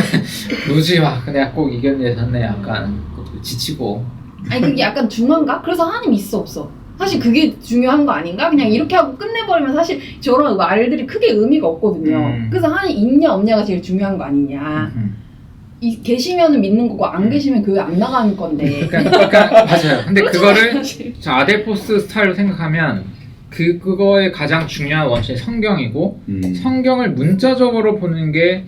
굳이 막 내가 꼭 이겼네 졌네 약간 지치고. 아니 그게 약간 중요한가? 그래서 하나님 있어 없어? 사실 그게 중요한 거 아닌가? 그냥 이렇게 하고 끝내버리면 사실 저런 말들이 크게 의미가 없거든요. 그래서 하나님 있냐 없냐가 제일 중요한 거 아니냐. 계시면은 믿는 거고 안 계시면 교회 안 나가는 건데. 그러니까 맞아요. 근데 그거를 저 아델포스 스타일로 생각하면 그거의 가장 중요한 원칙이 성경이고 성경을 문자적으로 보는 게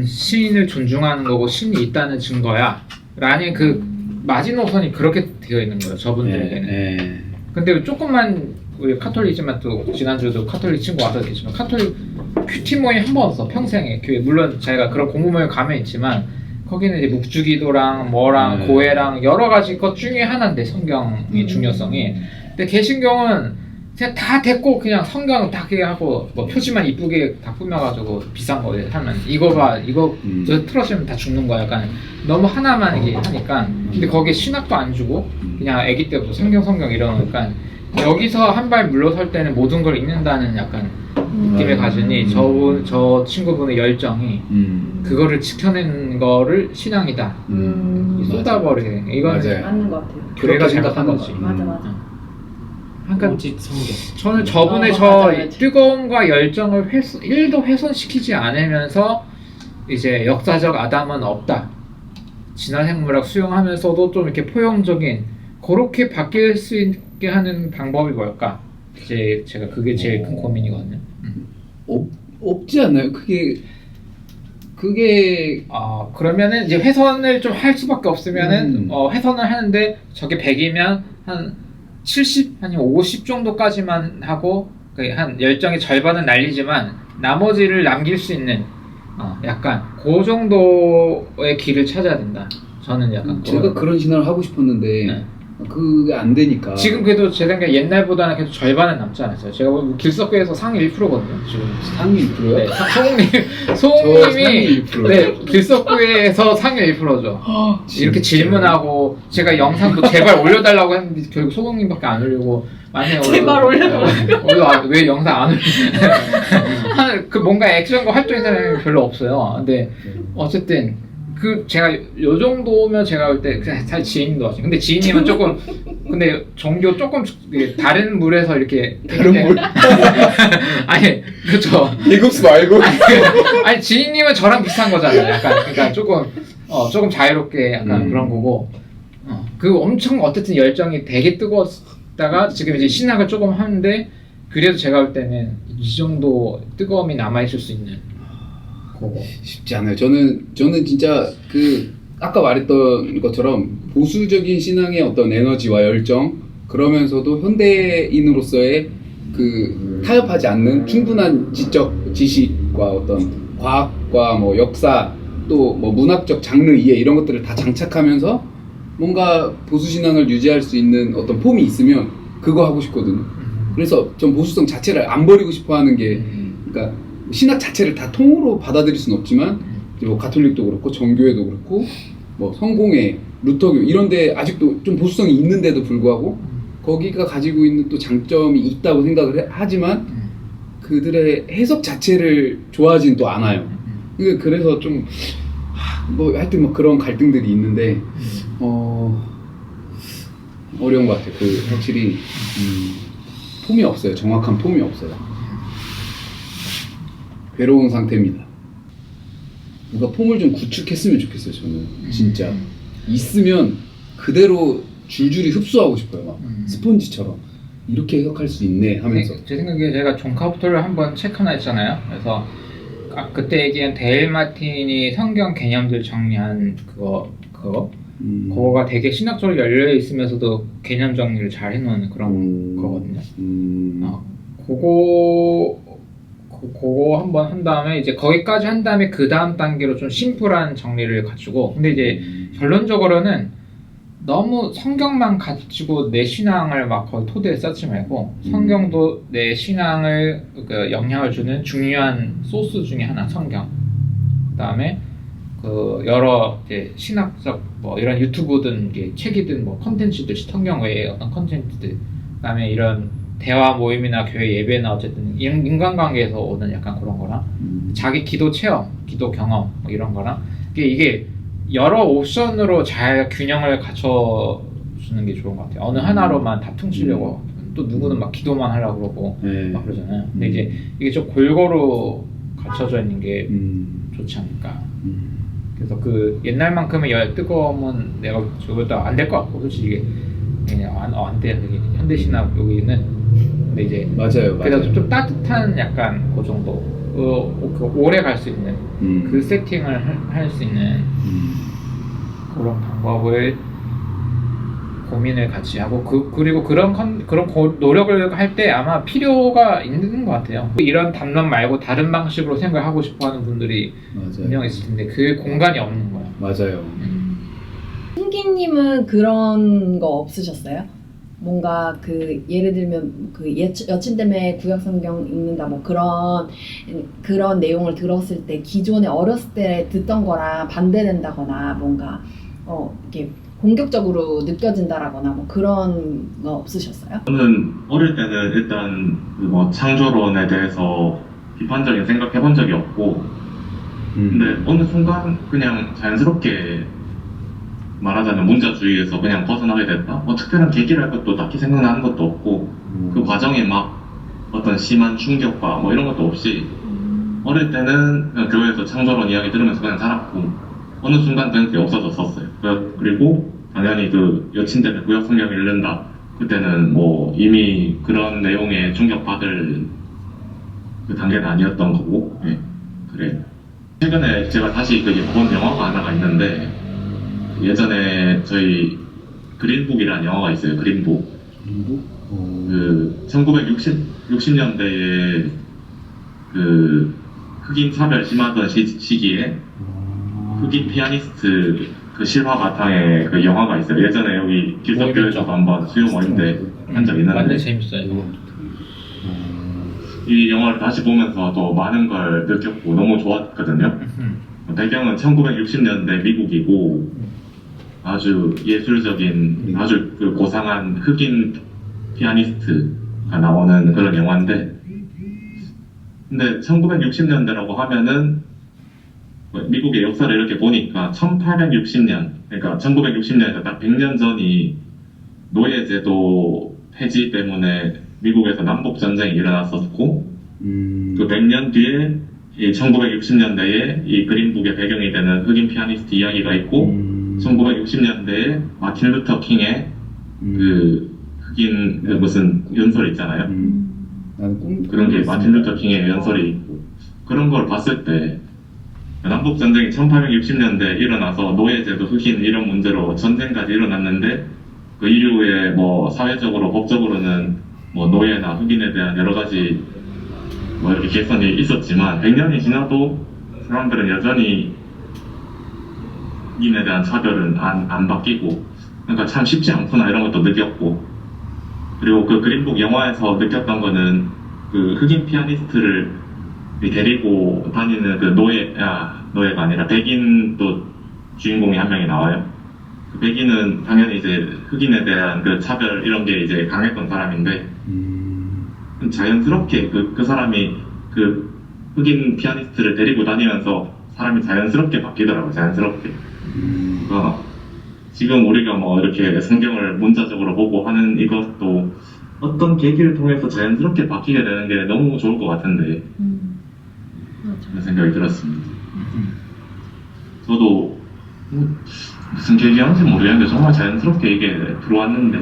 시인을 존중하는 거고 신이 있다는 증거야 라는 그 마지노선이 그렇게 되어 있는 거예요, 저분들에게는. 근데 조금만 우리 카톨릭이지만 또 지난주도 카톨릭 친구 와서 계시지만 카톨릭 큐티 모임 한 번 없어 평생에. 교회 물론 자기가 그런 공부 모임 가면 있지만 거기는 이제 묵주기도랑 뭐랑 고해랑 여러 가지 것 중에 하나인데 성경의 중요성이. 근데 개신경은 그냥 다 됐고 그냥 성경 딱 하고 뭐 표지만 이쁘게 다 꾸며가지고 비싼 거 하면 이거 저 틀어주면 다 죽는 거야. 약간 너무 하나만 이게 하니까. 근데 거기에 신학도 안 주고 그냥 아기 때부터 성경 이러니까 여기서 한 발 물러설 때는 모든 걸 잊는다는 약간 느낌을 가지니 저 친구분의 열정이 그거를 지켜낸 거를 신앙이다. 쏟아버리게. 이건 맞아요. 맞는 것 같아요. 교회가 잘못한 거지. 맞아. 그러니까 오직 성경. 저는 저분의 저 맞아요. 뜨거움과 열정을 1도 훼손시키지 않으면서 이제 역사적 아담은 없다. 진화생물학 수용하면서도 좀 이렇게 포용적인 그렇게 바뀔 수 있게 하는 방법이 뭘까? 이제 제가 그게 제일 큰 고민이거든요. 없지 않나요? 그게 그러면은 이제 훼손을 좀 할 수밖에 없으면은 훼손을 하는데 저게 100이면 한 70 아니면 50 정도까지만 하고 한 열정의 절반은 날리지만 나머지를 남길 수 있는 약간 그 정도의 길을 찾아야 된다. 저는 약간 제가 그런 신화를 하고 싶었는데 네. 그게 안 되니까. 지금 그래도 제 생각에 옛날보다는 계속 절반은 남지 않았어요. 제가 보면 길석구에서 상위 1%거든요. 지금 상위 1%요? 네, 저 소홍님이 상위 1%. 네, 길석구에서 상위 1%죠. 이렇게 질문하고 제가 영상도 제발 올려달라고 했는데 결국 소홍님밖에 안 올리고 많이 제발 올려달라고. 왜 영상 안 올려? 그 뭔가 액션과 활동인 사람이 별로 없어요. 근데 어쨌든 제가 요 정도면 제가 볼 때 사실 지인님도 하시고 근데 지인님은 조금 근데 종교 조금 다른 물에서 이렇게 다른 물? 아니 그렇죠. 이국수 말고. 아니 지인님은 저랑 비슷한 거잖아요. 약간 그러니까 조금 자유롭게 약간 그런 거고 그 엄청 어쨌든 열정이 되게 뜨거웠다가 지금 이제 신학을 조금 하는데 그래도 제가 볼 때는 이 정도 뜨거움이 남아 있을 수 있는 거고. 쉽지 않아요. 저는 진짜 아까 말했던 것처럼 보수적인 신앙의 어떤 에너지와 열정 그러면서도 현대인으로서의 타협하지 않는 충분한 지적 지식과 어떤 과학과 뭐 역사 또 뭐 문학적 장르 이해 이런 것들을 다 장착하면서 뭔가 보수 신앙을 유지할 수 있는 어떤 폼이 있으면 그거 하고 싶거든요. 그래서 전 보수성 자체를 안 버리고 싶어하는 게 그러니까 신학 자체를 다 통으로 받아들일 수는 없지만 뭐 가톨릭도 그렇고 정교회도 그렇고 뭐 성공회, 루터교 이런데 아직도 좀 보수성이 있는데도 불구하고 거기가 가지고 있는 또 장점이 있다고 생각을 하지만 그들의 해석 자체를 좋아하지는 또 않아요. 그래서 좀 뭐 하여튼 뭐 그런 갈등들이 있는데 어려운 것 같아요. 확실히 폼이 없어요. 정확한 폼이 없어요. 괴로운 상태입니다. 누가 폼을 좀 구축했으면 좋겠어요. 저는 진짜 있으면 그대로 줄줄이 흡수하고 싶어요. 막 스폰지처럼 이렇게 해석할 수 있네 하면서. 제 생각에 제가 존 카부토를 한번 책 하나 했잖아요. 그래서 그때 얘기한 데일 마틴이 성경 개념들 정리한 그거가 되게 신학적으로 열려 있으면서도 개념 정리를 잘 해놓은 그런 거거든요. 그거 한번 한 다음에 이제 거기까지 한 다음에 그 다음 단계로 좀 심플한 정리를 갖추고 근데 이제 결론적으로는 너무 성경만 가지고 내 신앙을 막 거의 토대에 쌓지 말고 성경도 내 신앙을 영향을 주는 중요한 소스 중에 하나 성경. 그 다음에 여러 이제 신학적 뭐 이런 유튜브든 책이든 뭐 컨텐츠들 성경 외에 어떤 컨텐츠들. 그 다음에 이런 대화 모임이나 교회 예배나 어쨌든 인간관계에서 오는 약간 그런 거랑 자기 기도 체험, 기도 경험 뭐 이런 거랑 이게 여러 옵션으로 잘 균형을 갖춰주는 게 좋은 것 같아요. 어느 하나로만 다 퉁치려고 또 누구는 막 기도만 하려고 그러고 막 그러잖아요. 근데 이제 이게 좀 골고루 갖춰져 있는 게 좋지 않을까. 그래서 옛날만큼의 뜨거움은 내가 저보다 안 될 것 같고 솔직히 이게 그냥 안 돼. 현대 신학 여기는 근데 이제 맞아요. 그래서 좀 따뜻한 약간 그 정도 오래 갈 수 있는 그 세팅을 할 수 있는 그런 방법을 고민을 같이 하고 그리고 그런 노력을 할 때 아마 필요가 있는 것 같아요. 이런 담론 말고 다른 방식으로 생각하고 싶어하는 분들이 분명 있을 텐데 그 공간이 없는 거야. 맞아요. 승기님은 그런 거 없으셨어요? 뭔가 예를 들면 여친 때문에 구약 성경 읽는다 뭐 그런 내용을 들었을 때 기존에 어렸을 때 듣던 거랑 반대된다거나 뭔가 이렇게 공격적으로 느껴진다라거나 뭐 그런 거 없으셨어요? 저는 어릴 때는 일단 뭐 창조론에 대해서 비판적인 생각해본 적이 없고 근데 어느 순간 그냥 자연스럽게 말하자면 문자주의에서 그냥 벗어나게 됐다? 뭐 특별한 계기를 할 것도 딱히 생각나는 것도 없고 그 과정에 막 어떤 심한 충격과 뭐 이런 것도 없이 어릴 때는 그냥 교회에서 창조론 이야기 들으면서 그냥 자랐고 어느 순간 되는 게 없어졌었어요. 그리고 당연히 그 여친 때문에 구약 성경 읽는다. 그때는 뭐 이미 그런 내용에 충격받을 그 단계는 아니었던 거고, 예, 그래. 최근에 제가 다시 본 영화가 하나가 있는데 예전에 저희 그린북이라는 영화가 있어요. 그린북. 그 1960년대에 그 흑인 차별 심하던 시기에 흑인 피아니스트 그 실화 바탕의 그 영화가 있어요. 예전에 여기 기독교에서도 한번 수요 모임 때 한 적 있는데 완전 재밌어요. 이 영화를 다시 보면서 또 많은 걸 느꼈고 너무 좋았거든요. 배경은 1960년대 미국이고 아주 예술적인 아주 그 고상한 흑인 피아니스트가 나오는 그런 영화인데 근데 1960년대라고 하면은 미국의 역사를 이렇게 보니까 1860년 그러니까 1960년에서 딱 100년 전이 노예제도 폐지 때문에 미국에서 남북전쟁이 일어났었고 그 100년 뒤에 이 1960년대에 이 그린북의 배경이 되는 흑인 피아니스트 이야기가 있고 1960년대에 마틴 루터 킹의 그 흑인 그 무슨 연설 있잖아요. 그런 게 마틴 루터 킹의 연설이 있고 그런 걸 봤을 때 남북전쟁이 1860년대에 일어나서 노예제도 흑인 이런 문제로 전쟁까지 일어났는데 그 이후에 뭐 사회적으로 법적으로는 뭐 노예나 흑인에 대한 여러 가지 뭐 이렇게 개선이 있었지만 100년이 지나도 사람들은 여전히 흑인에 대한 차별은 안 바뀌고 그러니까 참 쉽지 않구나 이런 것도 느꼈고 그리고 그 그린북 영화에서 느꼈던 거는 그 흑인 피아니스트를 데리고 다니는 그 노예가 아니라 백인도 주인공이 한 명이 나와요. 그 백인은 당연히 이제 흑인에 대한 그 차별 이런 게 이제 강했던 사람인데 자연스럽게 그 사람이 그 흑인 피아니스트를 데리고 다니면서 사람이 자연스럽게 바뀌더라고요. 자연스럽게. 그러니까 지금 우리가 뭐 이렇게 성경을 문자적으로 보고 하는 이것도 어떤 계기를 통해서 자연스럽게 바뀌게 되는 게 너무 좋을 것 같은데 그런 생각이 들었습니다. 저도 무슨 계기였는지 모르겠는데 정말 자연스럽게 이게 들어왔는데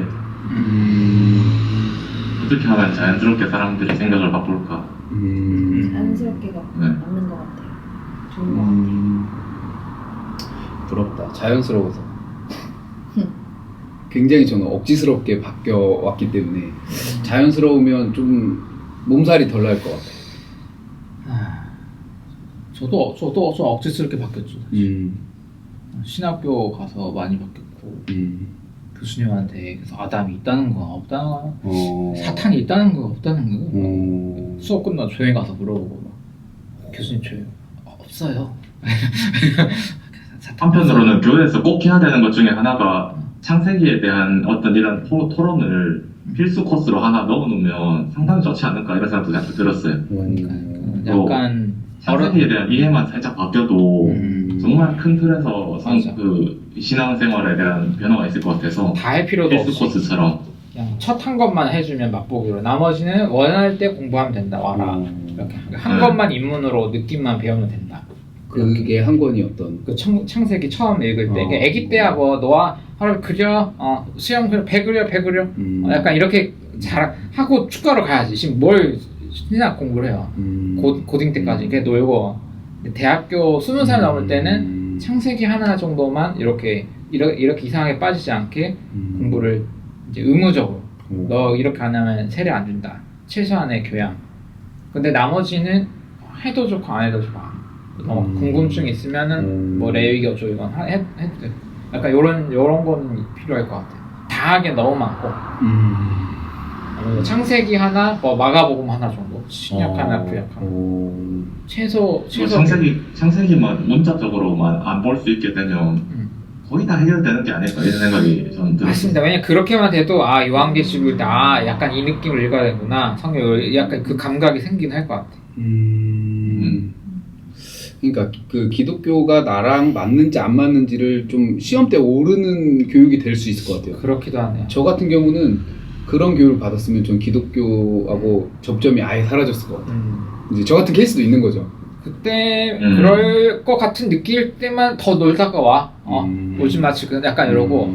어떻게 하면 자연스럽게 사람들이 생각을 바꿀까? 자연스럽게가 네. 맞는 것 같아요. 좋은 것 같아요. 부럽다. 자연스러워서. 굉장히 저는 억지스럽게 바뀌어왔기 때문에 자연스러우면 좀 몸살이 덜 날 것 같아요. 저도 좀 억지스럽게 바뀌었죠. 신학교 가서 많이 바뀌었고 교수님한테 그래서 아담이 있다는 거 없다는 거 사탄이 있다는 거 없다는 거 수업 끝나고 조용히 가서 물어보고 막 교수님 저요 없어요. 한편으로는 교회에서 꼭 해야 되는 것 중에 하나가 창세기에 대한 어떤 이런 토론을 필수 코스로 하나 넣어놓으면 상당히 좋지 않을까 이런 생각도 자꾸 들었어요. 약간 창세기에 대한 이해만 살짝 바뀌어도 정말 큰 틀에서 그 신앙생활에 대한 변화가 있을 것 같아서 다 할 필요도 필수 없이 코스처럼 그냥 첫 한 것만 해주면 맛보기로 나머지는 원할 때 공부하면 된다 와라 이렇게 한 것만 입문으로 느낌만 배우면 된다. 그게 한 권이 어떤 그 창세기 처음 읽을 때 이게 아기 때야 뭐 너와 하루 그려 수영 그려 배 그려 약간 이렇게 잘 하고 축구하러 가야지 지금 뭘 신학 공부를 해요. 고딩 때까지 걔 놀고 대학교 20살 넘을 때는 창세기 하나 정도만 이렇게 이상하게 빠지지 않게 공부를 이제 의무적으로 너 이렇게 안 하면 세례 안 준다 최소한의 교양. 근데 나머지는 해도 좋고 안 해도 좋아. 궁금증 있으면은 뭐 레위기 어쩌고 이건 해도 돼. 약간 요런 건 필요할 것 같아요. 다 하기엔 너무 많고 창세기 하나, 뭐 마가복음 하나 정도 신약 하나, 구약 하나 최소 창세기만 문자적으로만 안 볼 수 있게 되면 거의 다 해결되는 게 아닐까 이런 생각이 저는 들었어요. 맞습니다. 왜냐 그렇게만 돼도 요한계시록 때 약간 이 느낌을 읽어야 되구나 성경 약간 그 감각이 생기긴 할 것 같아. 그러니까 그 기독교가 나랑 맞는지 안 맞는지를 좀 시험 때 오르는 교육이 될 수 있을 것 같아요. 그렇기도 하네요. 저 같은 경우는 그런 교육을 받았으면 전 기독교하고 접점이 아예 사라졌을 것 같아요. 이제 저 같은 케이스도 있는 거죠. 그때 그럴 것 같은 느낄 때만 더 놀다가 와. 오지 마 지금 약간 이러고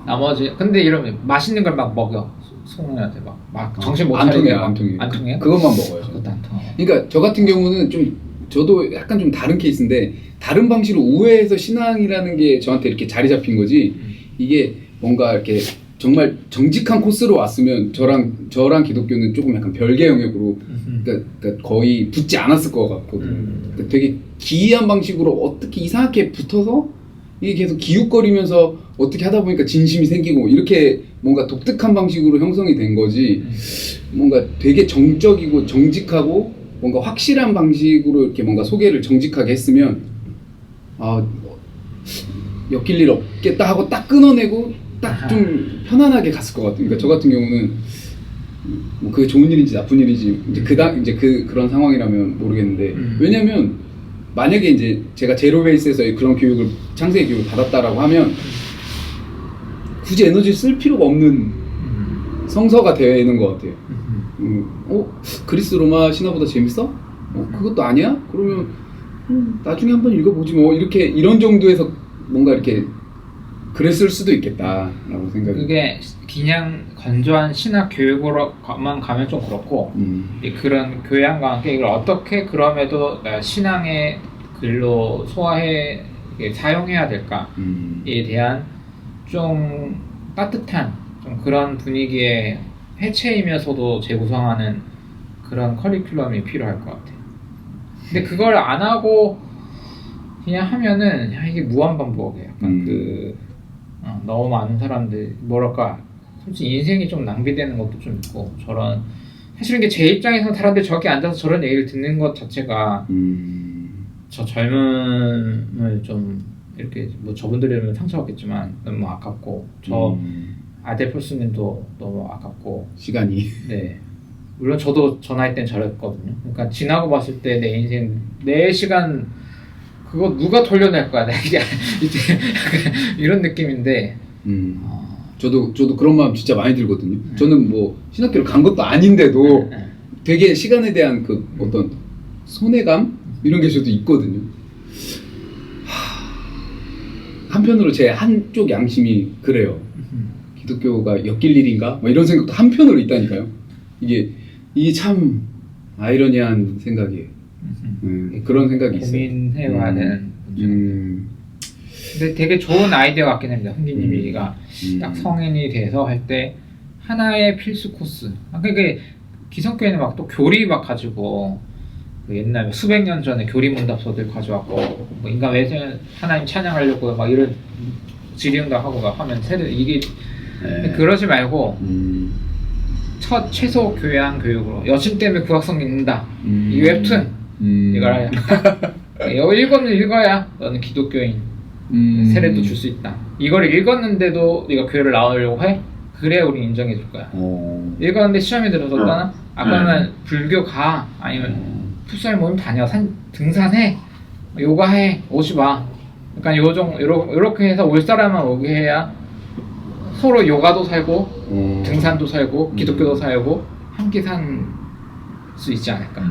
나머지 근데 이러면 맛있는 걸 막 먹여. 송년한테 막 정신 못 안 차리게 통해요, 막. 안 통해요. 안 통해요? 그것만 먹어요. 그것도 안 통해. 그러니까 저 같은 경우는 좀 저도 약간 좀 다른 케이스인데 다른 방식으로 우회해서 신앙이라는 게 저한테 이렇게 자리 잡힌 거지 이게 뭔가 이렇게 정말 정직한 코스로 왔으면 저랑 기독교는 조금 약간 별개 영역으로 그러니까 거의 붙지 않았을 것 같거든요. 그러니까 되게 기이한 방식으로 어떻게 이상하게 붙어서 이게 계속 기웃거리면서 어떻게 하다 보니까 진심이 생기고 이렇게 뭔가 독특한 방식으로 형성이 된 거지 뭔가 되게 정적이고 정직하고 뭔가 확실한 방식으로 이렇게 뭔가 소개를 정직하게 했으면 엮일 일 없겠다 하고 딱 끊어내고 딱 좀 편안하게 갔을 것 같아요. 그러니까 저 같은 경우는 뭐 그게 좋은 일인지 나쁜 일인지 이제 그런 상황이라면 모르겠는데 왜냐면 만약에 이제 제가 제로베이스에서 그런 교육을 창세기 교육을 받았다라고 하면 굳이 에너지를 쓸 필요가 없는 성서가 되는 것 같아요. 그리스 로마 신화보다 재밌어? 그것도 아니야? 그러면 나중에 한번 읽어보지 뭐 이런 정도에서 뭔가 이렇게 그랬을 수도 있겠다라고 생각이. 그게 그냥 건조한 신학 교육으로만 가면 좀 그렇고 그런 교양과 함께 이걸 어떻게 그럼에도 신앙의 글로 소화해 사용해야 될까에 대한 좀 따뜻한 좀 그런 분위기의 해체이면서도 재구성하는 그런 커리큘럼이 필요할 것 같아요. 근데 그걸 안 하고 그냥 하면은 이게 무한반복이에요. 약간 너무 많은 사람들 뭐랄까 솔직히 인생이 좀 낭비되는 것도 좀 있고 저런 사실은 이게 제 입장에서는 사람들이 저기 앉아서 저런 얘기를 듣는 것 자체가 저 젊음을 좀 이렇게 뭐 저분들이라면 상처받겠지만 너무 아깝고 저 아델포스님도 너무 아깝고 시간이 네 물론 저도 저 나이 땐 저랬거든요. 그러니까 지나고 봤을 때 내 인생 내 시간 그거 누가 돌려낼 거야 이제 이런 느낌인데 저도 그런 마음 진짜 많이 들거든요. 저는 뭐 신학교를 간 것도 아닌데도 되게 시간에 대한 그 어떤 손해감 이런 게 저도 있거든요. 한편으로 제 한쪽 양심이 그래요. 기독교가 엮일 일인가? 뭐 이런 생각도 한편으로 있다니까요. 이게 참 아이러니한 생각이에요. 그런 생각이 있어요. 고민해봐야 되는 문제인데 근데 되게 좋은 아이디어 같긴 합니다. 흥기님이가 딱 성인이 돼서 할 때 하나의 필수 코스 그러니까 기성교회는 막 또 교리 막 가지고 그 옛날 수백 년 전에 교리 문답서들 가져왔고 뭐 인간 왜 하나님 찬양하려고 막 이런 질의응답 하고 막 하면 세대 이게 그러지 말고 첫 최소 교양 교육으로 여친 때문에 구약성 읽는다 이 웹툰 이걸 해야 이거 읽어야 너는 기독교인 세례도 줄 수 있다. 이걸 읽었는데도 네가 교회를 나오려고 해? 그래야 우리 인정해 줄 거야. 읽었는데 시험에 들어섰다나 아까는 불교 가 아니면 풋살 모임 다녀 등산해 요가해 오지 마. 그러니까 요렇게 해서 올 사람만 오게 해야 서로 요가도 살고 등산도 살고 기독교도 살고 함께 산 수 있지 않을까.